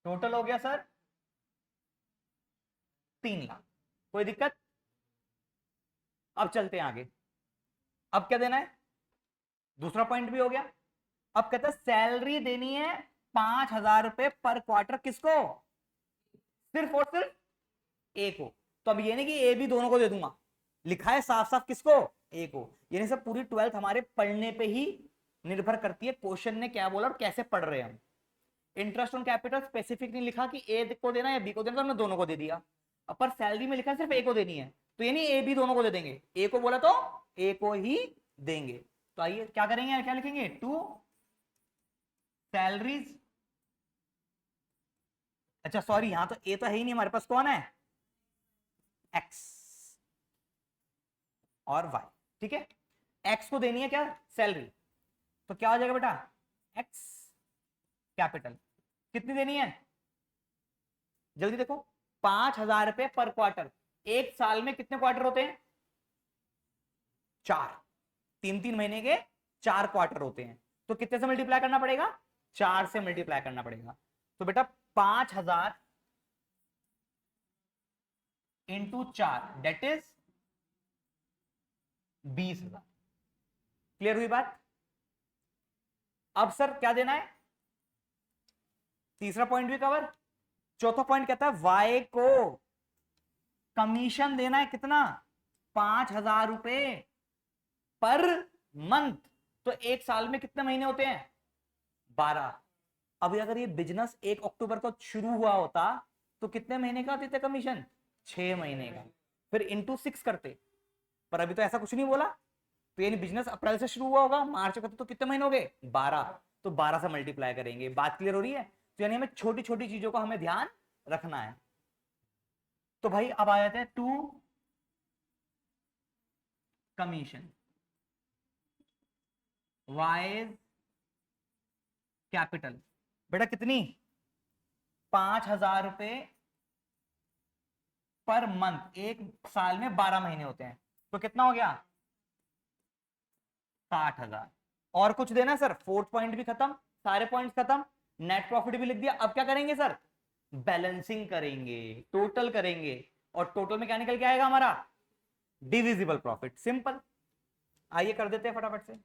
टोटल हो गया सर 3 लाख। कोई दिक्कत? अब चलते हैं आगे। अब क्या देना है, दूसरा पॉइंट भी हो गया। अब कहते हैं सैलरी देनी है 5,000 रुपए पर क्वार्टर, किसको, सिर्फ और सिर्फ ए को। तो अब ये नहीं कि ए भी दोनों को दे दूंगा, लिखा है साफ साफ किसको, ए को। यानी सब पूरी 12th हमारे पढ़ने पे ही निर्भर करती है, क्वेश्चन ने क्या बोला और कैसे पढ़ रहे हैं हम। इंटरेस्ट ऑन कैपिटल स्पेसिफिक नहीं लिखा कि ए को देना है या बी को देना, तो हमने दोनों को दे दिया। अब पर सैलरी में लिखा है सिर्फ ए को देनी है, तो यानी ए बी दोनों को दे देंगे, ए को बोला तो ए को ही देंगे। तो आइए क्या करेंगे, क्या लिखेंगे, टू सैलरीज। अच्छा सॉरी, यहां तो ए तो है ही नहीं हमारे पास, कौन है, एक्स और वाई। ठीक है, एक्स को देनी है क्या, सैलरी, तो क्या हो जाएगा बेटा, एक्स कैपिटल। कितनी देनी है, जल्दी देखो, 5,000 रुपए पर क्वार्टर। एक साल में कितने क्वार्टर होते हैं, 4, 3 3 महीने के 4 क्वार्टर होते हैं। तो कितने से मल्टीप्लाई करना पड़ेगा, 4 से मल्टीप्लाई करना पड़ेगा। तो बेटा 5,000 इंटू 4 डेट इज 20,000। क्लियर हुई बात? अब सर क्या देना है, तीसरा पॉइंट भी कवर। चौथा पॉइंट कहता है वाई को कमीशन देना है, कितना, 5,000 रुपए पर मंथ। तो एक साल में कितने महीने होते हैं, 12। अभी अगर ये बिजनेस 1 अक्टूबर को शुरू हुआ होता तो कितने महीने का देते कमीशन, 6 महीने का, फिर इंटू 6 करते। पर अभी तो ऐसा कुछ नहीं बोला, तो यानी बिजनेस अप्रैल से शुरू हुआ होगा, मार्च करते तो कितने महीने हो गए, 12। तो 12 से मल्टीप्लाई करेंगे। बात क्लियर हो रही है? तो यानी हमें छोटी छोटी चीजों का हमें ध्यान रखना है। तो भाई अब आ जाते हैं टू कमीशन वाइज कैपिटल। बेटा कितनी, 5,000 रुपए पर मंथ, एक साल में 12 महीने होते हैं, तो कितना हो गया, 60,000। और कुछ देना सर, फोर्थ पॉइंट भी खत्म, सारे पॉइंट्स खत्म, नेट प्रॉफिट भी लिख दिया। अब क्या करेंगे सर, बैलेंसिंग करेंगे, टोटल करेंगे, और टोटल में क्या निकल के आएगा हमारा, डिविजिबल प्रॉफिट। सिंपल, आइए कर देते हैं फटाफट से।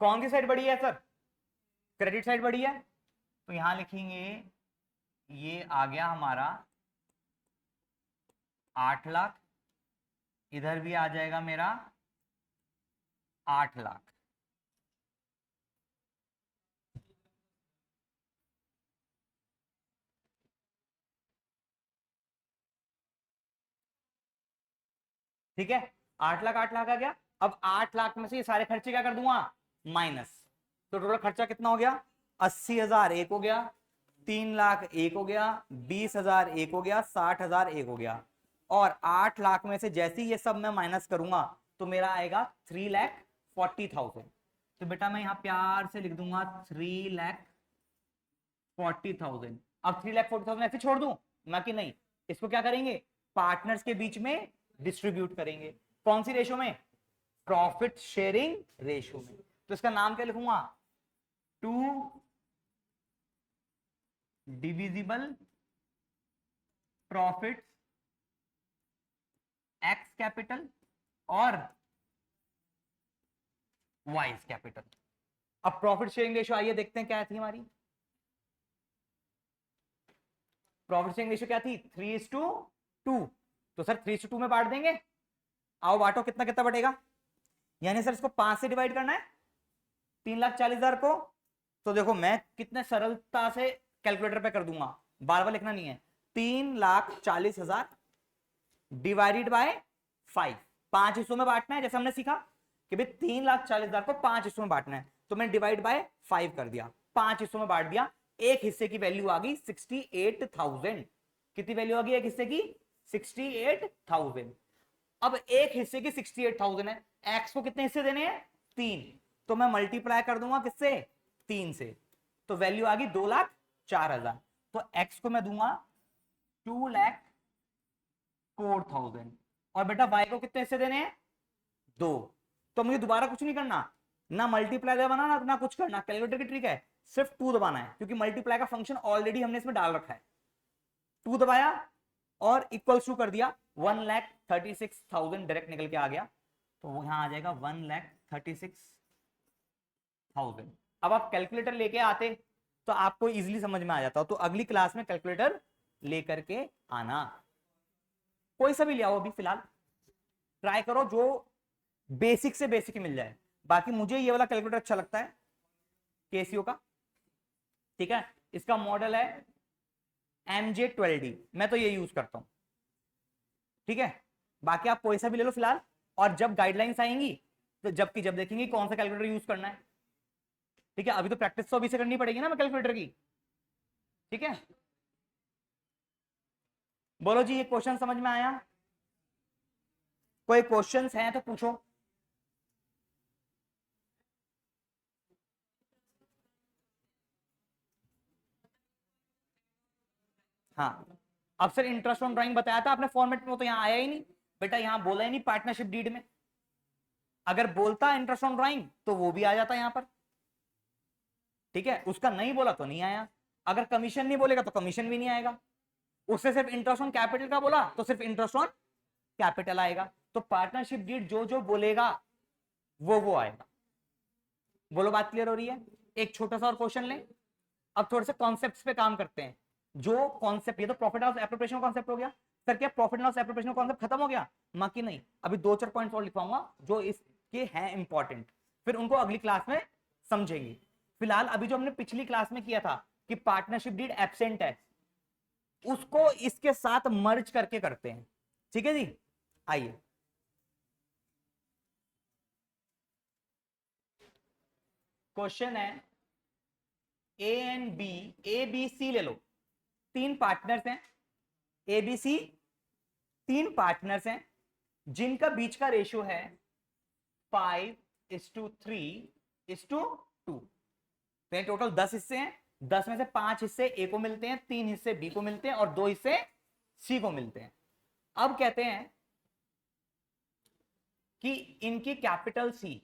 कौन सी साइड बढ़ी है सर? क्रेडिट साइड बढ़ी है, तो यहां लिखेंगे ये आ गया हमारा 8 लाख, इधर भी आ जाएगा मेरा 8 लाख। ठीक है, 8 लाख 8 लाख आ गया। अब 8 लाख में से ये सारे खर्चे क्या कर दूंगा? माइनस। तो टोटल खर्चा कितना हो गया? 80,000 एक हो गया, 3 लाख एक हो गया, 20,000 एक हो गया, 60,000 एक हो गया। और 8 लाख में से जैसे ही ये सब मैं माइनस करूंगा तो मेरा आएगा 3,40,000। तो बेटा मैं यहां प्यार से लिख दूंगा 3,40,000। अब 3,40,000 ऐसे छोड़ दूं ना कि नहीं, इसको क्या करेंगे? पार्टनर्स के बीच में डिस्ट्रीब्यूट करेंगे। कौन सी रेशो में? प्रॉफिट शेयरिंग रेशो में। तो इसका नाम क्या लिखूंगा? 2 डिविजिबल प्रॉफिट एक्स कैपिटल और वाइज कैपिटल। अब प्रॉफिट शेयरिंग रेशो आइए देखते हैं क्या थी हमारी। प्रॉफिट शेयरिंग रेशो क्या थी? 3:2। तो सर 3:2 में बांट देंगे। आओ बांटो, कितना कितना बटेगा? यानी सर इसको 5 से डिवाइड करना है 3,40,000 को। तो देखो मैं कितने सरलता से कैलकुलेटर पे कर दूंगा, बार बार लिखना नहीं है। 3,40,000 डिवाइडेड बाय 5, 5 हिस्सों में बांटना है। जैसे हमने सीखा कि भाई 3,40,000 को 5 हिस्सों में बांटना है, तो मैंने डिवाइड बाय 5 कर दिया, 5 हिस्सों में बांट दिया। एक हिस्से की वैल्यू आ गई 68,000। कितनी वैल्यू आ गई एक हिस्से की? 68,000। अब एक हिस्से की 68,000 है, एक्स को कितने हिस्से देने हैं? 3। तो मैं मल्टीप्लाई कर दूंगा किससे? 3 से। तो वैल्यू आ गई 2,04,000। तो एक्स को मैं दूंगा 2,04,000। और बेटा वाई को कितने हिस्से देने हैं? 2। तो मुझे दोबारा कुछ नहीं करना, ना मल्टीप्लाई दबाना ना कुछ करना। कैलकुलेटर की ट्रिक है, सिर्फ 2 दबाना है, क्योंकि मल्टीप्लाई का फंक्शन ऑलरेडी हमने इसमें डाल रखा है। 2 दबाया और इक्वल्स टू कर दिया, 1,36,000 डायरेक्ट निकल के आ गया। तो वो यहां आ जाएगा 1,36,000। अब आप कैलकुलेटर लेके आते तो आपको इजीली समझ में आ जाता। तो अगली क्लास में कैलकुलेटर लेकर के आना, कोई सा भी ले आओ। अभी फिलहाल ट्राई करो जो बेसिक से बेसिक ही मिल जाए। बाकी मुझे ये वाला कैलकुलेटर अच्छा लगता है, केसीओ का। ठीक है, इसका मॉडल है MJ12D, मैं तो ये यूज करता हूं। ठीक है, बाकी आप कोई सा भी ले लो फिलहाल। और जब गाइडलाइंस आएंगी तो जब देखेंगे कौन सा कैलकुलेटर यूज करना है। ठीक है, अभी तो प्रैक्टिस तो अभी से करनी पड़ेगी ना मैं कैलकुलेटर की। ठीक है, बोलो जी, ये क्वेश्चन समझ में आया? कोई क्वेश्चंस हैं तो पूछो। हाँ, अब सर इंटरेस्ट ऑन ड्राइंग बताया था आपने फॉर्मेट में, तो यहाँ आया ही नहीं बेटा, यहाँ बोला ही नहीं पार्टनरशिप डीड में। अगर बोलता इंटरेस्ट ऑन ड्राइंग तो वो भी आ जाता यहाँ पर। ठीक है, उसका नहीं बोला तो नहीं आया। अगर कमीशन नहीं बोलेगा तो कमीशन भी नहीं आएगा। उससे सिर्फ इंटरेस्ट ऑन कैपिटल का बोला तो सिर्फ इंटरेस्ट ऑन कैपिटल आएगा। तो पार्टनरशिप डीड जो जो बोलेगा वो आएगा। बोलो, बात क्लियर हो रही है? एक छोटा सा और क्वेश्चन लें, अब थोड़े से कॉन्सेप्ट्स पे काम करते हैं। जो कॉन्सेप्ट, ये तो प्रॉफिट लॉस एप्रोप्रिएशन कॉन्सेप्ट हो गया। सर क्या प्रॉफिट लॉस एप्रोप्रिएशन कॉन्सेप्ट खत्म हो गया? बाकी नहीं, अभी 2-4 पॉइंट्स और लिखवाऊंगा जो इसके हैं इंपॉर्टेंट, फिर उनको अगली क्लास में समझेंगे। फिलहाल अभी जो हमने पिछली क्लास में किया था कि पार्टनरशिप डीड एब्सेंट है, उसको इसके साथ मर्ज करके करते हैं। ठीक है जी, आइए। क्वेश्चन है A and B, A B C ले लो, 3 पार्टनर्स हैं। ए बी सी 3 पार्टनर्स हैं जिनका बीच का रेशियो है 5:3:2। तो टोटल 10 हिस्से हैं। 10 में से 5 हिस्से ए को मिलते हैं, 3 हिस्से बी को मिलते हैं और 2 हिस्से सी को मिलते हैं। अब कहते हैं कि इनकी कैपिटल सी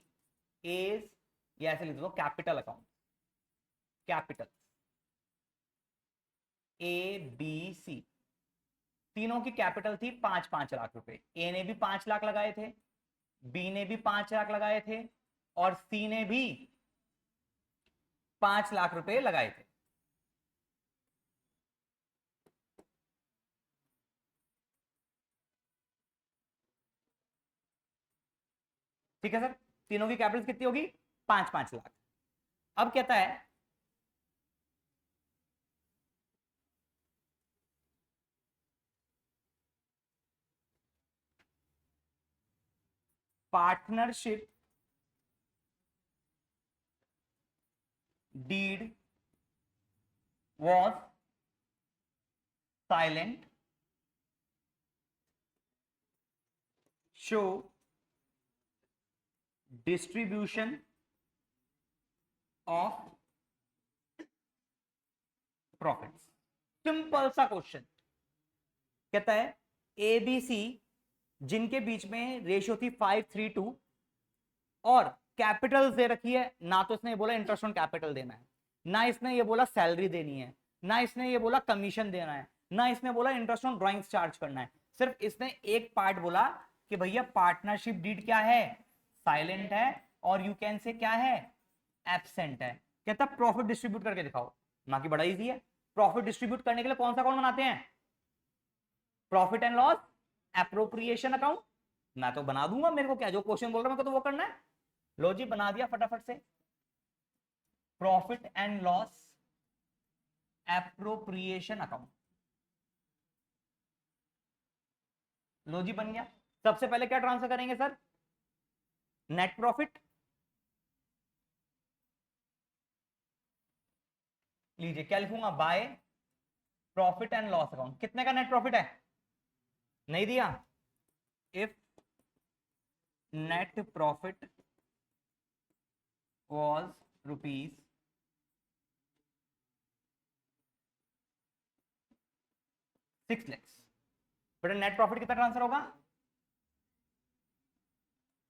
एज, या ऐसे लिख दो capital account, capital A B C, तीनों की कैपिटल थी 5-5 लाख रुपए। ए ने भी 5 लाख लगाए थे, बी ने भी 5 लाख लगाए थे और सी ने भी 5 लाख रुपए लगाए थे। ठीक है सर, तीनों की कैपिटल कितनी होगी? 5-5 लाख। अब कहता है partnership deed was silent, show distribution of profits. Simple सा क्वेश्चन। कहता है एबीसी जिनके बीच में रेशियो थी 5:3:2 और कैपिटल दे रखी है, ना तो इसने ये बोला इंटरेस्ट ऑन कैपिटल देना है, ना इसने ये बोला सैलरी देनी है, ना इसने ये बोला कमीशन देना है, ना इसने बोला इंटरेस्ट ऑन ड्राइंग्स चार्ज करना है। सिर्फ इसने एक पार्ट बोला कि भैया पार्टनरशिप डीड क्या है? साइलेंट है, और यू कैन से क्या है? एब्सेंट है। कहता प्रॉफिट डिस्ट्रीब्यूट करके दिखाओ। ना कि बड़ा इजी है। प्रॉफिट डिस्ट्रीब्यूट करने के लिए कौन सा अकाउंट बनाते हैं? Profit and loss appropriation account. मैं तो बना दूंगा, मेरे को क्या, जो क्वेश्चन बोल रहा है मेरे को तो वो करना है। लो जी, बना दिया फटाफट से। Profit and loss appropriation account. लो जी, बन गया। सबसे पहले क्या ट्रांसफर करेंगे सर? Net profit. लीजिए क्या लिखूंगा? By profit and loss account. कितने का नेट प्रॉफिट है? नहीं दिया। If net profit was rupees 6 lakhs, बेटा नेट प्रॉफिट कितना ट्रांसफर होगा?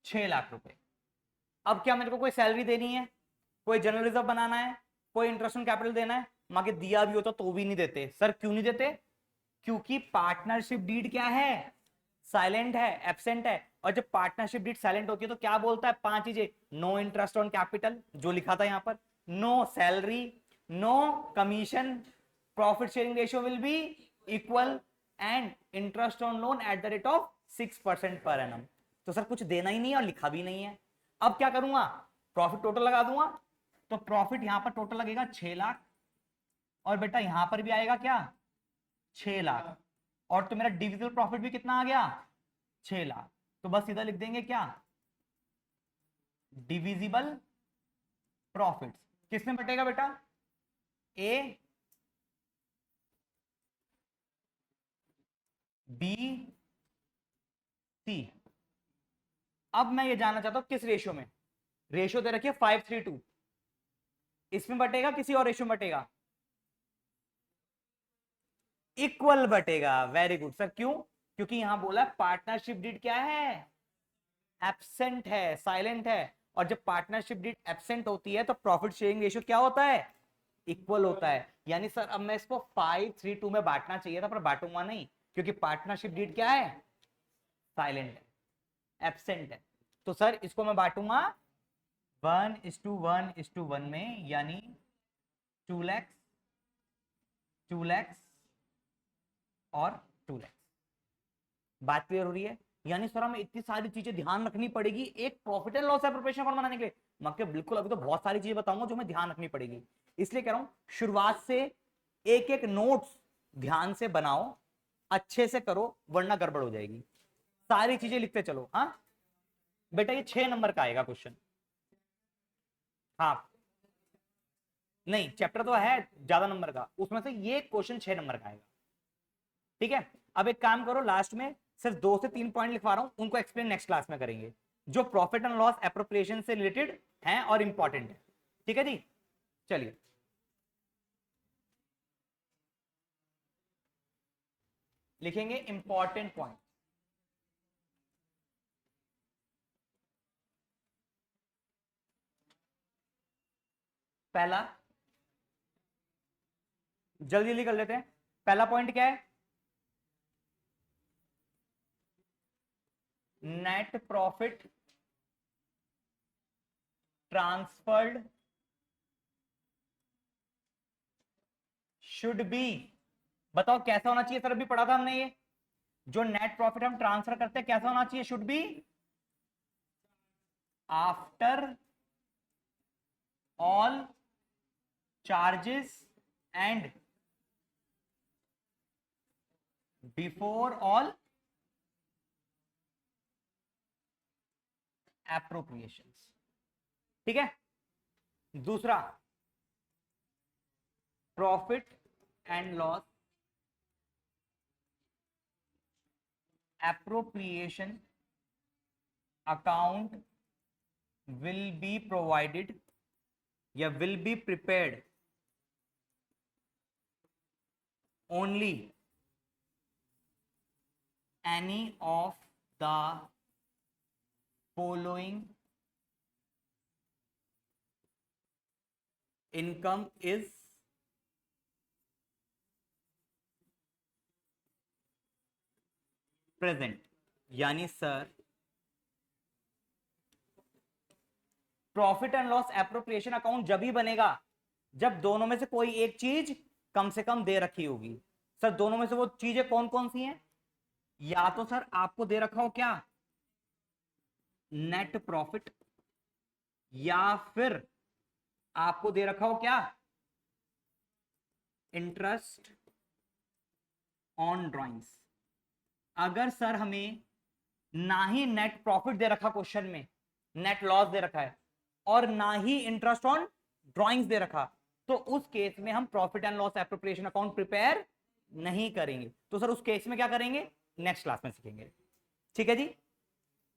6 लाख रुपए। अब क्या मेरे को कोई सैलरी देनी है, कोई जनरल रिजर्व बनाना है, कोई इंटरेस्ट ऑन कैपिटल देना है? मांगे दिया भी होता तो भी नहीं देते। सर क्यों नहीं देते? क्योंकि पार्टनरशिप डीड क्या है? साइलेंट है, एब्सेंट है। और जब पार्टनरशिप डीड साइलेंट होती है तो क्या बोलता है? 5 चीजें। नो इंटरेस्ट ऑन कैपिटल, जो लिखा था यहां पर, no salary, no commission, profit sharing ratio will be equal, and interest on loan at the rate of 6% per annum. तो सर कुछ देना ही नहीं है और लिखा भी नहीं है। अब क्या करूंगा? प्रॉफिट टोटल लगा दूंगा। तो प्रॉफिट यहां पर टोटल लगेगा 6 लाख, और बेटा यहां पर भी आएगा क्या? 6 लाख। और तो मेरा डिविजिबल प्रॉफिट भी कितना आ गया? 6 लाख। तो बस सीधा लिख देंगे क्या? डिविजिबल प्रॉफिट किसमें बटेगा बेटा? ए, बी, सी। अब मैं ये जानना चाहता हूं किस रेशियो में। रेशियो दे रखिए 5:3:2, इसमें बटेगा किसी और रेशियो में बटेगा? इक्वल बटेगा। Very good sir. क्यों? क्योंकि यहां बोला पार्टनरशिप डीड क्या है? एब्सेंट है, साइलेंट है। और जब पार्टनरशिप डीड एब्सेंट होती है तो प्रॉफिट शेयरिंग रेशियो क्या होता है? इक्वल होता है। यानी सर अब मैं इसको 5:3:2 में बांटना चाहिए था, पर बांटूंगा नहीं, क्योंकि पार्टनरशिप डीड क्या है? साइलेंट है, एब्सेंट है। तो सर इसको मैं बांटूंगा 1:1:1 में, यानी 2 lakhs, 2 lakhs और 2 lakhs। बात क्लियर हो रही है? यानी सर हमें इतनी सारी चीजें ध्यान रखनी पड़ेगी एक profit and loss appropriation account बनाने के लिए। मैं बिल्कुल अभी तो बहुत सारी चीजें बताऊंगा जो हमें ध्यान रखनी पड़ेगी। इसलिए कह रहा हूं शुरुआत से एक एक नोट्स ध्यान से बनाओ, अच्छे से करो, वरना गड़बड़ हो जाएगी। सारी चीजें लिखते चलो। हाँ बेटा, ये 6 नंबर का आएगा क्वेश्चन। हाँ नहीं, चैप्टर तो है ज्यादा नंबर का, उसमें से ये क्वेश्चन 6 नंबर का आएगा। ठीक है, अब एक काम करो, लास्ट में सिर्फ 2 से 3 पॉइंट लिखवा रहा हूं, उनको एक्सप्लेन नेक्स्ट क्लास में करेंगे, जो प्रॉफिट एंड लॉस एप्रोप्रिएशन से रिलेटेड हैं और इंपॉर्टेंट है। ठीक है जी, चलिए लिखेंगे इंपॉर्टेंट पॉइंट। पहला, जल्दी जल्दी कर लेते हैं। पहला पॉइंट क्या है? Net profit transferred should be, बताओ कैसा होना चाहिए सर? अभी पढ़ा था हमने ये, जो नेट प्रॉफिट हम ट्रांसफर करते हैं कैसा होना चाहिए? Should be after all charges and before all appropriations. ठीक है। दूसरा, profit and loss appropriation account will be provided या will be prepared only any of the following income is present। यानी sir profit and loss appropriation account जब ही बनेगा जब दोनों में से कोई एक चीज कम से कम दे रखी होगी। सर दोनों में से वो चीजें कौन कौन सी हैं? या तो सर आपको दे रखा हो क्या नेट प्रॉफिट, या फिर आपको दे रखा हो क्या इंटरेस्ट ऑन ड्राइंग्स। अगर सर हमें ना ही नेट प्रॉफिट दे रखा क्वेश्चन में, नेट लॉस दे रखा है, और ना ही इंटरेस्ट ऑन ड्राइंग्स दे रखा, तो उस केस में हम profit and loss appropriation account prepare नहीं करेंगे। तो सर उस केस में क्या करेंगे नेक्स्ट क्लास में सीखेंगे। ठीक है जी।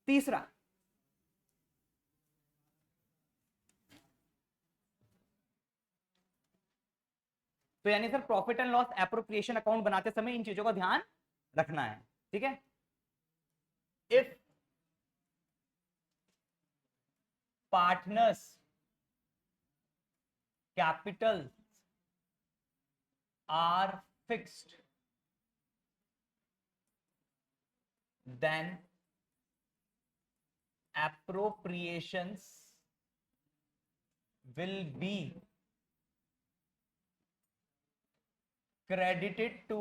तीसरा, तो यानी sir profit and loss appropriation account बनाते समय इन चीजों का ध्यान रखना है। ठीक है। If partners capital R fixed then appropriations will be credited to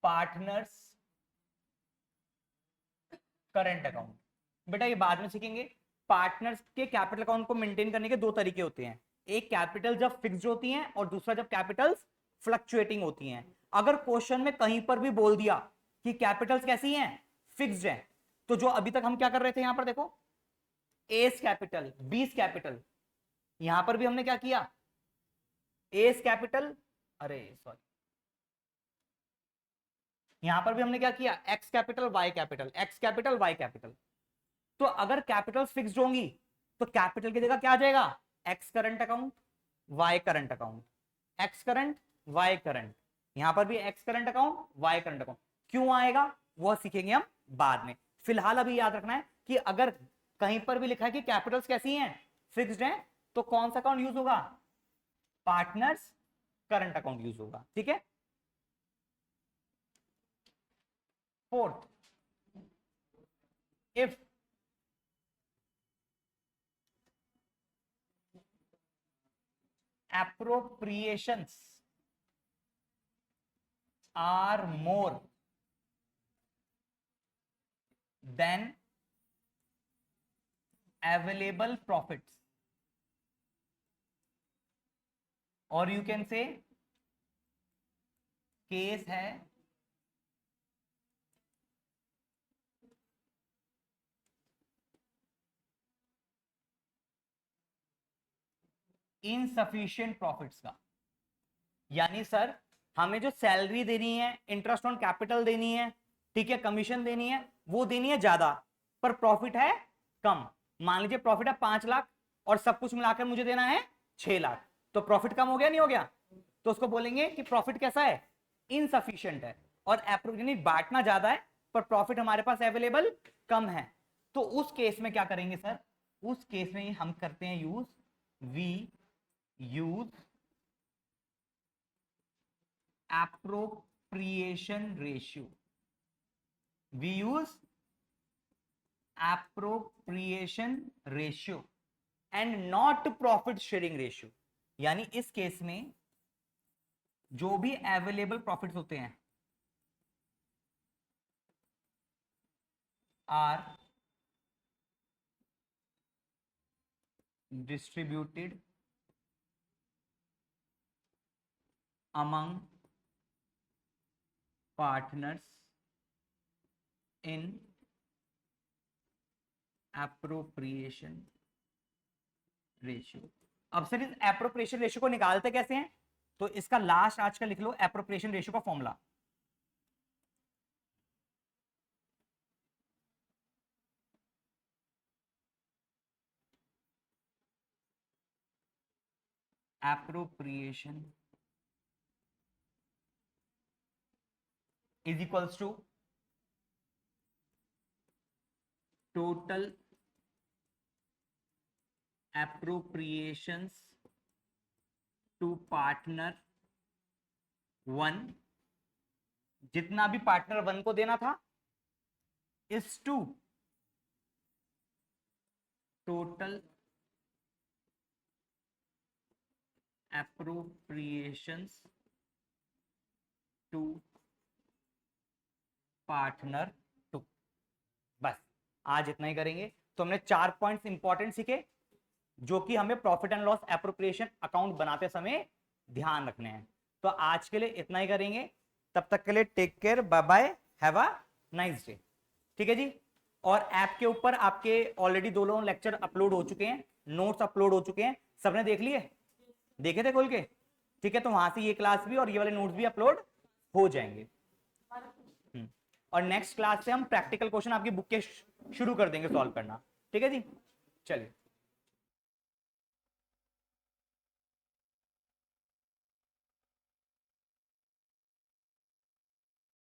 partners current account. बेटा ये बाद में सीखेंगे। पार्टनर्स के कैपिटल अकाउंट को मेंटेन करने के दो तरीके होते हैं, एक कैपिटल जब फिक्स्ड होती हैं और दूसरा जब कैपिटल्स फ्लक्चुएटिंग होती हैं। अगर क्वेश्चन में कहीं पर भी बोल दिया कि कैपिटल्स कैसी हैं फिक्स्ड हैं, तो जो अभी तक हम क्या कर रहे थे यहां पर देखो एस कैपिटल बीस कैपिटल, यहां पर भी हमने क्या किया एस कैपिटल, अरे सॉरी यहां पर भी हमने क्या किया X capital Y capital, X capital Y capital. तो अगर कैपिटल फिक्स्ड होंगी तो कैपिटल की जगह क्या आ जाएगा X current account Y current account, X current Y current. यहां पर भी X current account Y current account. क्यों आएगा वो सीखेंगे हम बाद में। फिलहाल अभी याद रखना है कि अगर कहीं पर भी लिखा है कि कैपिटल्स कैसी हैं फिक्स्ड हैं, तो कौन सा अकाउंट यूज होगा पार्टनर्स करंट अकाउंट यूज होगा। ठीक है। Fourth, if appropriations are more than available profits, or you can say case है इनसफिशिएंट प्रॉफिट्स का। यानी सर हमें जो सैलरी देनी है, इंटरेस्ट ऑन कैपिटल देनी है, ठीक है, कमीशन देनी है, वो देनी है ज्यादा, पर प्रॉफिट है कम। मान लीजिए प्रॉफिट है 5 लाख और सब कुछ मिलाकर मुझे देना है 6 लाख, तो प्रॉफिट कम हो गया नहीं हो गया? तो उसको बोलेंगे कि प्रॉफिट कैसा है इनसफिशिएंट है, और यानी बांटना ज्यादा है पर प्रॉफिट हमारे पास अवेलेबल कम है। तो उस केस में क्या करेंगे सर, उस केस में हम करते हैं use we use appropriation ratio, we use appropriation ratio and not profit sharing ratio, यानी इस केस में जो भी अवेलेबल प्रॉफिट्स होते हैं are distributed among partners in appropriation ratio। अब सर इस एप्रोप्रिएशन रेशियो को निकालते कैसे हैं, तो इसका लास्ट आज का लिख लो एप्रोप्रिएशन रेशियो का formula. Appropriation is equals to total appropriations to partner 1, जितना भी पार्टनर 1 को देना था, is to total appropriations to partner 2। बस आज इतना ही करेंगे। तो हमने 4 पॉइंट्स इंपॉर्टेंट सीखे जो कि हमें profit and loss appropriation account बनाते समय ध्यान रखने हैं। तो आज के लिए इतना ही करेंगे, तब तक के लिए take care, bye bye, have a nice day. ठीक है जी। और ऐप के ऊपर आपके ऑलरेडी 2 लेक्चर अपलोड हो चुके हैं, नोट्स अपलोड हो चुके हैं, सबने देख लिए, देखे थे खोल के? ठीक है, तो वहां से ये क्लास भी और ये वाले नोट्स भी अपलोड हो जाएंगे। और नेक्स्ट क्लास से हम प्रैक्टिकल क्वेश्चन आपकी बुक के शुरू कर देंगे सॉल्व करना। ठीक है जी, चलिए।